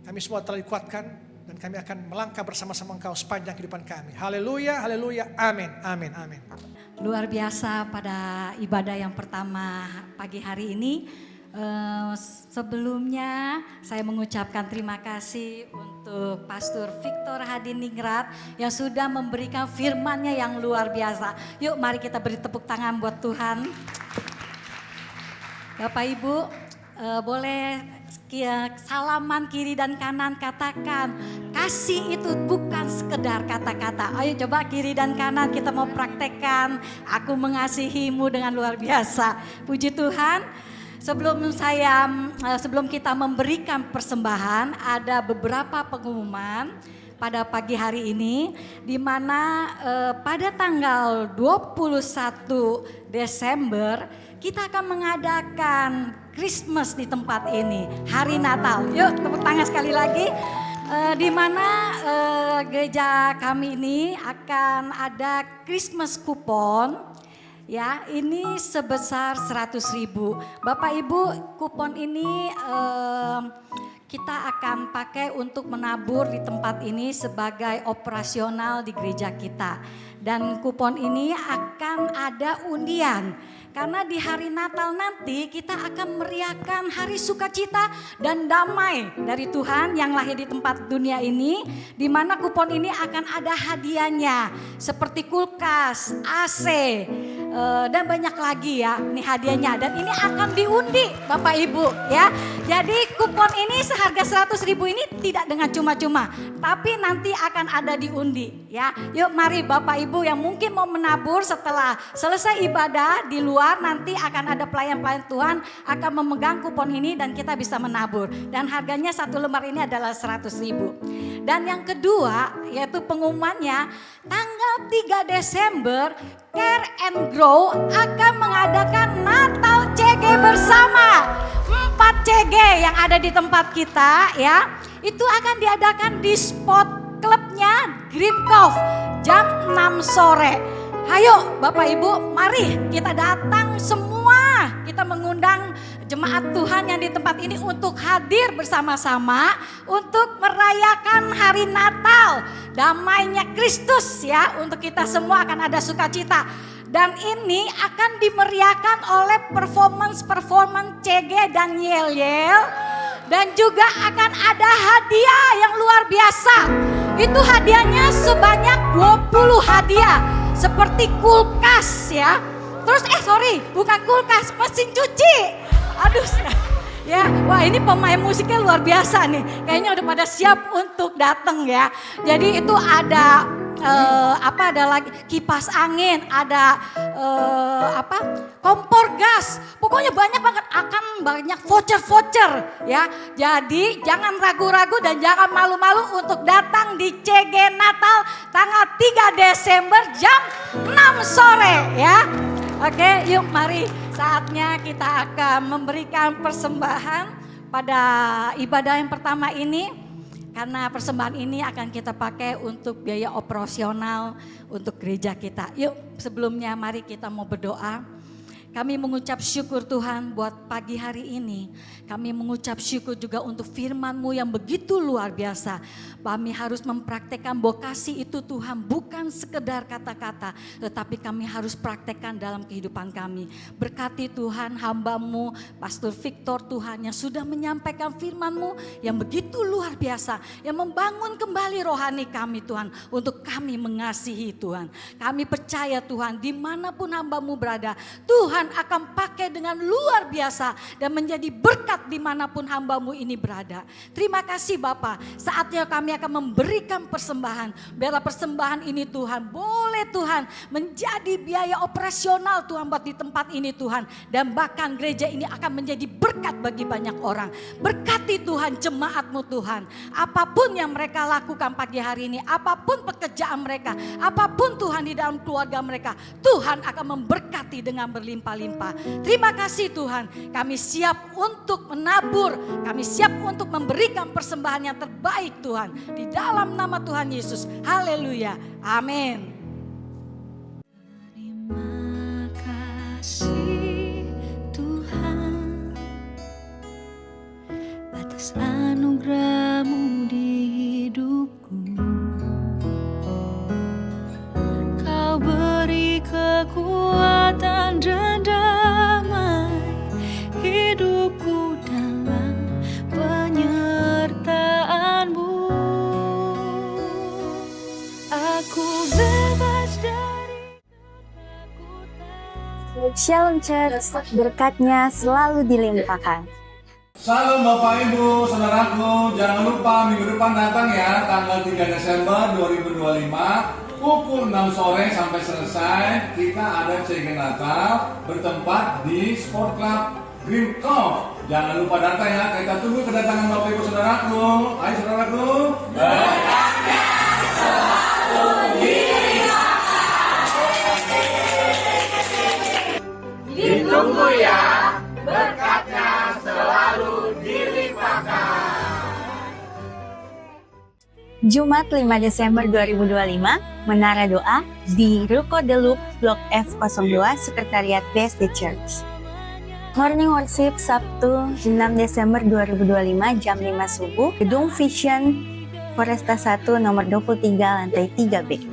kami semua telah dikuatkan dan kami akan melangkah bersama-sama Engkau sepanjang kehidupan kami. Haleluya, haleluya, amin, amin, amin. Luar biasa pada ibadah yang pertama pagi hari ini. Sebelumnya saya mengucapkan terima kasih untuk Pastor Victor Hadiningrat yang sudah memberikan firman-Nya yang luar biasa. Yuk mari kita beri tepuk tangan buat Tuhan. Bapak Ibu boleh salaman kiri dan kanan, katakan kasih itu bukan sekedar kata-kata. Ayo coba kiri dan kanan kita mau praktekkan. Aku mengasihimu dengan luar biasa. Puji Tuhan. Sebelum kita memberikan persembahan, ada beberapa pengumuman pada pagi hari ini, di mana pada tanggal 21 Desember kita akan mengadakan Christmas di tempat ini, hari Natal. Yuk tepuk tangan sekali lagi. Di mana gereja kami ini akan ada Christmas kupon. Ya, ini sebesar 100.000. Bapak Ibu, kupon ini kita akan pakai untuk menabur di tempat ini sebagai operasional di gereja kita. Dan kupon ini akan ada undian. Karena di hari Natal nanti kita akan meriahkan hari sukacita dan damai dari Tuhan yang lahir di tempat dunia ini. Di mana kupon ini akan ada hadiahnya seperti kulkas, AC, dan banyak lagi ya ini hadiahnya. Dan ini akan diundi Bapak Ibu ya. Jadi kupon ini seharga 100.000 ini tidak dengan cuma-cuma. Tapi nanti akan ada diundi ya. Yuk mari Bapak Ibu yang mungkin mau menabur setelah selesai ibadah di luar. Nanti akan ada pelayan-pelayan Tuhan akan memegang kupon ini dan kita bisa menabur. Dan harganya satu lembar ini adalah 100.000. Dan yang kedua yaitu pengumumannya tanggal 3 Desember Care and Grow akan mengadakan Natal CG bersama. 4 CG yang ada di tempat kita ya. Itu akan diadakan di spot klubnya Green Cove jam 6 sore. Ayo Bapak Ibu, mari kita datang semua. Kita mengundang jemaat Tuhan yang di tempat ini untuk hadir bersama-sama untuk merayakan hari Natal. Damainya Kristus ya, untuk kita semua akan ada sukacita. Dan ini akan dimeriahkan oleh performance CG dan Yel-Yel. Dan juga akan ada hadiah yang luar biasa. Itu hadiahnya sebanyak 20 hadiah. Seperti kulkas ya. Terus bukan kulkas, mesin cuci. Aduh ya, wah ini pemain musiknya luar biasa nih. Kayaknya udah pada siap untuk datang ya. Jadi itu ada ada lagi kipas angin, ada kompor gas. Pokoknya banyak banget, akan banyak voucher ya. Jadi jangan ragu-ragu dan jangan malu-malu untuk datang di CG Natal tanggal 3 Desember jam 6 sore ya. Oke, yuk mari saatnya kita akan memberikan persembahan pada ibadah yang pertama ini. Karena persembahan ini akan kita pakai untuk biaya operasional untuk gereja kita. Yuk sebelumnya mari kita mau berdoa. Kami mengucap syukur Tuhan buat pagi hari ini. Kami mengucap syukur juga untuk firman-Mu yang begitu luar biasa. Kami harus mempraktekkan bahwa kasih itu Tuhan bukan sekedar kata-kata. Tetapi kami harus praktekkan dalam kehidupan kami. Berkati Tuhan hamba-Mu, Pastor Victor Tuhan yang sudah menyampaikan firman-Mu yang begitu luar biasa. Yang membangun kembali rohani kami Tuhan. Untuk kami mengasihi Tuhan. Kami percaya Tuhan dimanapun hamba-Mu berada. Tuhan akan pakai dengan luar biasa dan menjadi berkat dimanapun hamba-Mu ini berada. Terima kasih Bapa, saatnya kami akan memberikan persembahan. Biarlah persembahan ini Tuhan, boleh Tuhan menjadi biaya operasional Tuhan buat di tempat ini Tuhan. Dan bahkan gereja ini akan menjadi berkat bagi banyak orang. Berkati Tuhan jemaat-Mu Tuhan. Apapun yang mereka lakukan pagi hari ini, apapun pekerjaan mereka, apapun Tuhan di dalam keluarga mereka, Tuhan akan memberkati dengan berlimpah-limpah. Terima kasih Tuhan, kami siap untuk menabur, kami siap untuk memberikan persembahan yang terbaik Tuhan. Di dalam nama Tuhan Yesus, haleluya, amin. Terima kasih Tuhan atas anugerah-Mu di hidupku. Kau beri kekuatan dan damai hidupku dalam penyertaan-Mu. Aku bebas dari ketakutan. Shalom Church, berkatnya selalu dilimpahkan. Salam Bapak Ibu, Saudaraku, jangan lupa minggu depan datang ya, tanggal 3 Desember 2025, pukul 6 sore sampai selesai, kita ada CG Natal bertempat di Sport Club Green Cove. Jangan lupa datang ya, kita tunggu kedatangan Bapak Ibu Saudaraku. Ayo Saudaraku. Berkatnya selalu dilimpahkan. Ditunggu ya, berkatnya selalu dilimpahkan. Jumat 5 Desember 2025, Menara Doa di Ruko The Loop Blok F02, Sekretariat BSD Church. Morning Worship Sabtu 6 Desember 2025 jam 5 subuh, Gedung Vision Foresta 1 nomor 23 lantai 3B.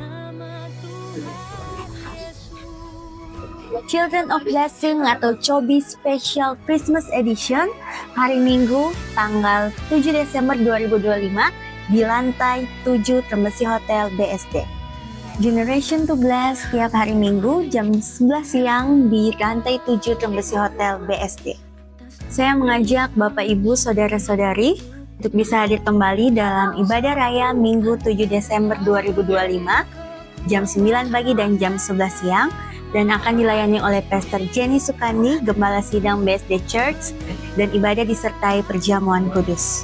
Children of Blessing atau Chobi Special Christmas Edition hari Minggu tanggal 7 Desember 2025 di lantai 7 Trembesi Hotel BSD. Generation to Bless setiap hari Minggu jam 11 siang di lantai 7 Trembesi Hotel BSD. Saya mengajak Bapak Ibu Saudara-saudari untuk bisa hadir kembali dalam ibadah raya Minggu 7 Desember 2025 jam 9 pagi dan jam 11 siang dan akan dilayani oleh Pastor Jenny Sukandi, Gembala Sidang BSD Church, dan ibadah disertai perjamuan kudus.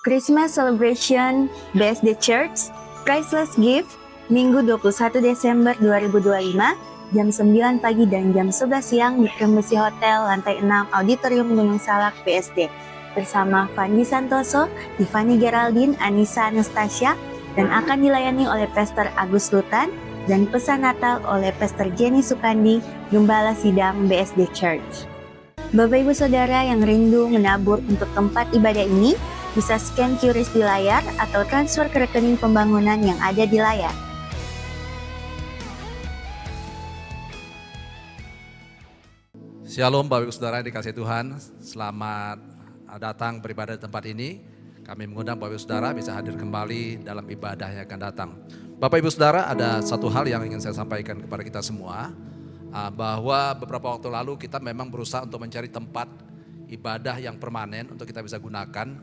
Christmas Celebration BSD Church, Priceless Gift, Minggu 21 Desember 2025, jam 9 pagi dan jam 11 siang di Trembesi Hotel, lantai 6, Auditorium Gunung Salak BSD, bersama Fandi Santoso, Tiffany Geraldine, Anissa Anastasia, dan akan dilayani oleh Pastor Agus Lutan, dan pesan Natal oleh Pastor Jenny Sukandi, Gembala Sidang BSD Church. Bapak Ibu Saudara yang rindu menabur untuk tempat ibadah ini, bisa scan QRIS di layar atau transfer ke rekening pembangunan yang ada di layar. Shalom Bapak Ibu Saudara yang dikasihi Tuhan, selamat datang beribadah di tempat ini. Kami mengundang Bapak Ibu Saudara bisa hadir kembali dalam ibadah yang akan datang. Bapak Ibu Saudara, ada satu hal yang ingin saya sampaikan kepada kita semua, bahwa beberapa waktu lalu kita memang berusaha untuk mencari tempat ibadah yang permanen untuk kita bisa gunakan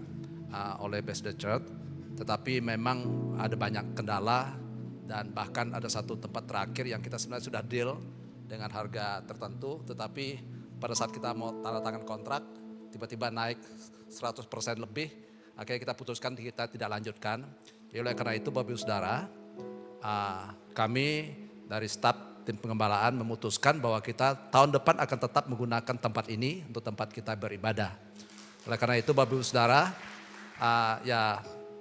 oleh BSD Church, tetapi memang ada banyak kendala Dan bahkan ada satu tempat terakhir yang kita sebenarnya sudah deal dengan harga tertentu, tetapi pada saat kita mau tanda tangan kontrak, tiba-tiba naik 100% lebih, akhirnya kita putuskan kita tidak lanjutkan. Jadi oleh karena itu Bapak Ibu Saudara, kami dari staf tim pengembalaan memutuskan bahwa kita tahun depan akan tetap menggunakan tempat ini untuk tempat kita beribadah. Oleh karena itu Bapak Ibu Saudara,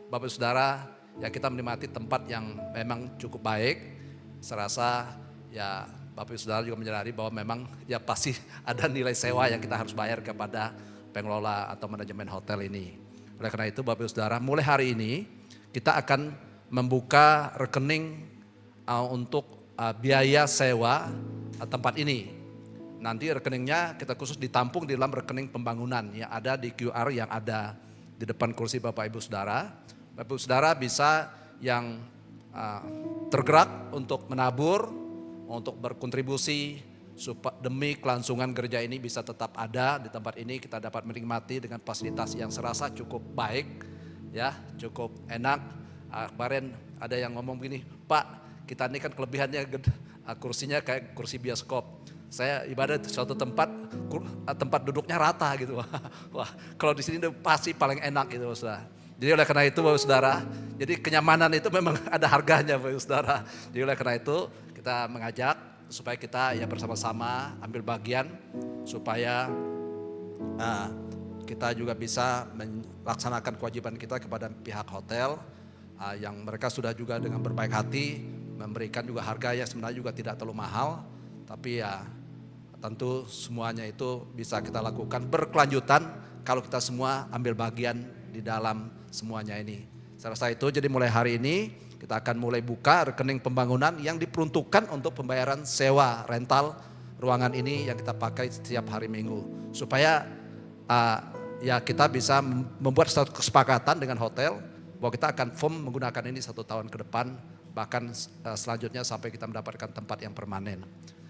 Bapak Ibu Saudara, ya kita menikmati tempat yang memang cukup baik. Serasa ya Bapak Ibu Saudara juga menyadari bahwa memang ya pasti ada nilai sewa yang kita harus bayar kepada pengelola atau manajemen hotel ini. Oleh karena itu Bapak Ibu Saudara, mulai hari ini kita akan membuka rekening untuk biaya sewa tempat ini. Nanti rekeningnya kita khusus ditampung di dalam rekening pembangunan yang ada di QR yang ada di depan kursi Bapak Ibu Saudara. Bapak Ibu Saudara bisa yang tergerak untuk menabur, untuk berkontribusi demi kelangsungan gereja ini bisa tetap ada di tempat ini. Kita dapat menikmati dengan fasilitas yang serasa cukup baik, ya cukup enak. Kemarin ada yang ngomong begini, Pak kita ini kan kelebihannya kursinya kayak kursi bioskop. Saya ibadah di suatu tempat duduknya rata gitu. Wah kalau di sini pasti paling enak gitu Saudara. Jadi oleh karena itu Bapak Saudara, jadi kenyamanan itu memang ada harganya Bapak Saudara. Jadi oleh karena itu kita mengajak supaya kita ya bersama-sama ambil bagian supaya kita juga bisa melaksanakan kewajiban kita kepada pihak hotel yang mereka sudah juga dengan berbaik hati memberikan juga harga yang sebenarnya juga tidak terlalu mahal, tapi ya tentu semuanya itu bisa kita lakukan berkelanjutan kalau kita semua ambil bagian di dalam semuanya ini. Saya rasa itu, jadi mulai hari ini kita akan mulai buka rekening pembangunan yang diperuntukkan untuk pembayaran sewa rental ruangan ini yang kita pakai setiap hari Minggu. Supaya ya kita bisa membuat satu kesepakatan dengan hotel bahwa kita akan firm menggunakan ini 1 tahun ke depan, bahkan selanjutnya sampai kita mendapatkan tempat yang permanen.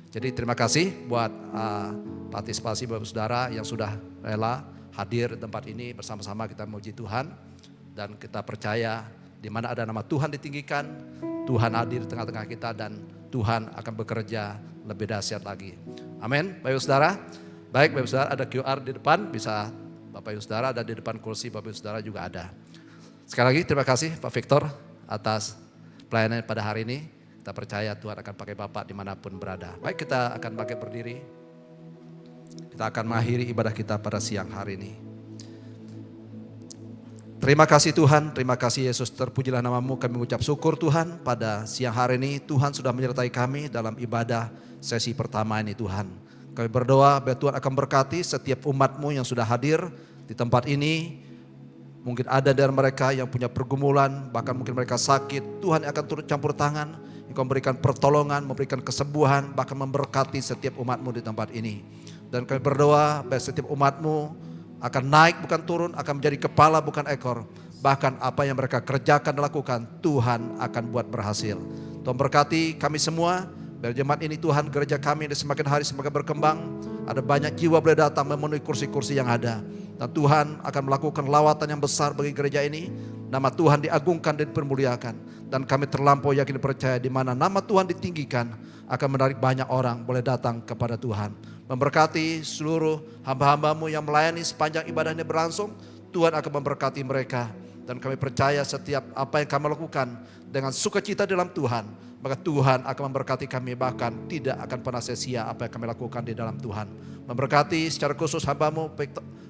Jadi terima kasih buat partisipasi Bapak Saudara yang sudah rela hadir di tempat ini bersama-sama kita memuji Tuhan. Dan kita percaya di mana ada nama Tuhan ditinggikan, Tuhan hadir di tengah-tengah kita dan Tuhan akan bekerja lebih dahsyat lagi. Amin. Bapak Ibu Saudara, baik Bapak Ibu Saudara ada QR di depan, bisa Bapak Ibu Saudara ada di depan kursi Bapak Ibu Saudara juga ada. Sekali lagi terima kasih Pak Victor atas pelayanan pada hari ini. Kita percaya Tuhan akan pakai Bapak dimanapun berada. Baik kita akan pakai berdiri. Kita akan mengakhiri ibadah kita pada siang hari ini. Terima kasih Tuhan, terima kasih Yesus, terpujilah namamu, kami mengucap syukur Tuhan pada siang hari ini Tuhan sudah menyertai kami dalam ibadah sesi pertama ini Tuhan. Kami berdoa biar Tuhan akan berkati setiap umatmu yang sudah hadir di tempat ini. Mungkin ada dari mereka yang punya pergumulan, bahkan mungkin mereka sakit, Tuhan akan turut campur tangan, Engkau memberikan pertolongan, memberikan kesembuhan, bahkan memberkati setiap umatmu di tempat ini. Dan kami berdoa biar setiap umatmu akan naik bukan turun, akan menjadi kepala bukan ekor. Bahkan apa yang mereka kerjakan dan lakukan, Tuhan akan buat berhasil. Tuhan berkati kami semua, biar jemaat ini Tuhan, gereja kami ini semakin hari semakin berkembang. Ada banyak jiwa boleh datang memenuhi kursi-kursi yang ada. Dan Tuhan akan melakukan lawatan yang besar bagi gereja ini. Nama Tuhan diagungkan dan dipermuliakan. Dan kami terlampau yakin percaya di mana nama Tuhan ditinggikan, akan menarik banyak orang boleh datang kepada Tuhan. Memberkati seluruh hamba-hambamu yang melayani sepanjang ibadahnya berlangsung. Tuhan akan memberkati mereka. Dan kami percaya setiap apa yang kami lakukan dengan sukacita dalam Tuhan, maka Tuhan akan memberkati kami, bahkan tidak akan pernah sia-sia apa yang kami lakukan di dalam Tuhan. Memberkati secara khusus hambamu,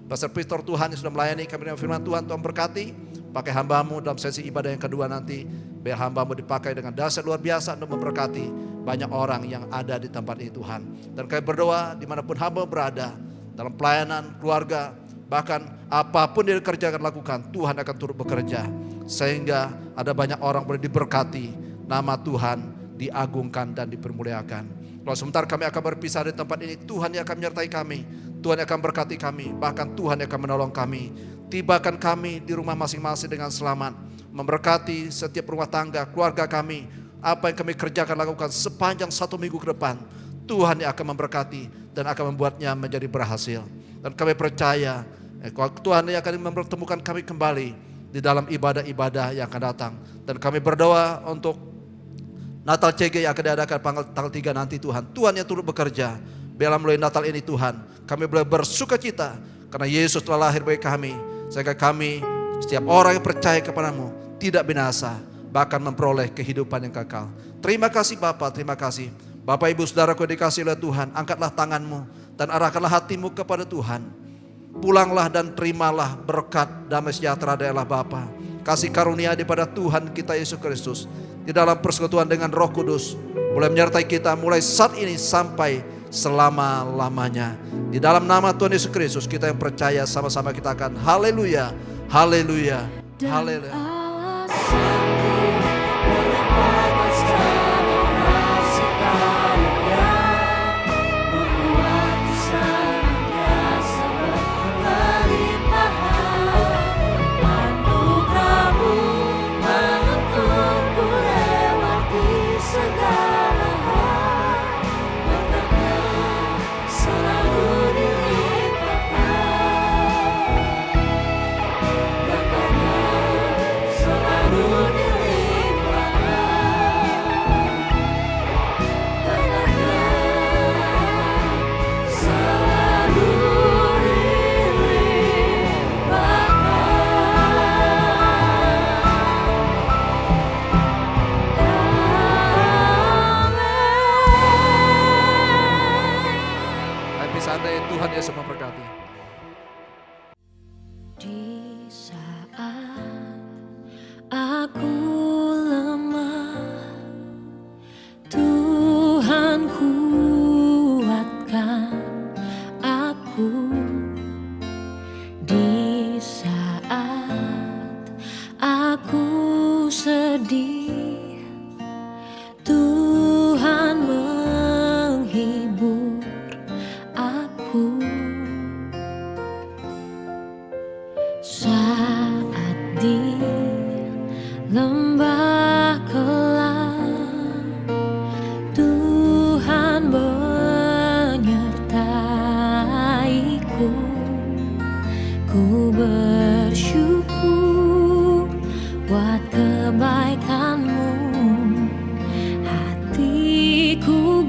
Pastor Victor Tuhan yang sudah melayani kami dengan firman Tuhan. Tuhan berkati, pakai hambamu dalam sesi ibadah yang kedua nanti. Biar hambamu dipakai dengan dahsyat luar biasa untuk memberkati banyak orang yang ada di tempat ini Tuhan. Dan kami berdoa dimanapun hamba berada, dalam pelayanan, keluarga, bahkan apapun yang dikerjakan lakukan, Tuhan akan turut bekerja. Sehingga ada banyak orang boleh diberkati, nama Tuhan diagungkan dan dipermuliakan. Kalau sebentar kami akan berpisah di tempat ini, Tuhan yang akan menyertai kami, Tuhan yang akan berkati kami, bahkan Tuhan yang akan menolong kami. Tibakan kami di rumah masing-masing dengan selamat, memberkati setiap rumah tangga, keluarga kami. Apa yang kami kerjakan lakukan sepanjang 1 minggu ke depan, Tuhan yang akan memberkati dan akan membuatnya menjadi berhasil. Dan kami percaya Tuhan yang akan mempertemukan kami kembali di dalam ibadah-ibadah yang akan datang. Dan kami berdoa untuk Natal CG yang akan diadakan tanggal 3 nanti Tuhan. Tuhan yang turut bekerja. Biarlah melalui Natal ini Tuhan, kami boleh bersuka cita karena Yesus telah lahir bagi kami. Sehingga kami, setiap orang yang percaya kepadamu, tidak binasa, bahkan memperoleh kehidupan yang kekal. Terima kasih Bapa, terima kasih. Bapak Ibu Saudaraku yang dikasihi oleh Tuhan, angkatlah tanganmu dan arahkanlah hatimu kepada Tuhan. Pulanglah dan terimalah berkat damai sejahtera dari Allah Bapa. Kasih karunia daripada Tuhan kita Yesus Kristus di dalam persekutuan dengan Roh Kudus boleh menyertai kita mulai saat ini sampai selama-lamanya. Di dalam nama Tuhan Yesus Kristus kita yang percaya sama-sama kita akan haleluya, haleluya, haleluya. Tuhan Yesus memberkati. Di saat aku lemah, Tuhan kuatkan aku. Di saat aku sedih, Tuhan menghibur aku. Saat di lembah kelam, Tuhan menyertaiku. Ku bersyukur buat kebaikan-Mu, hatiku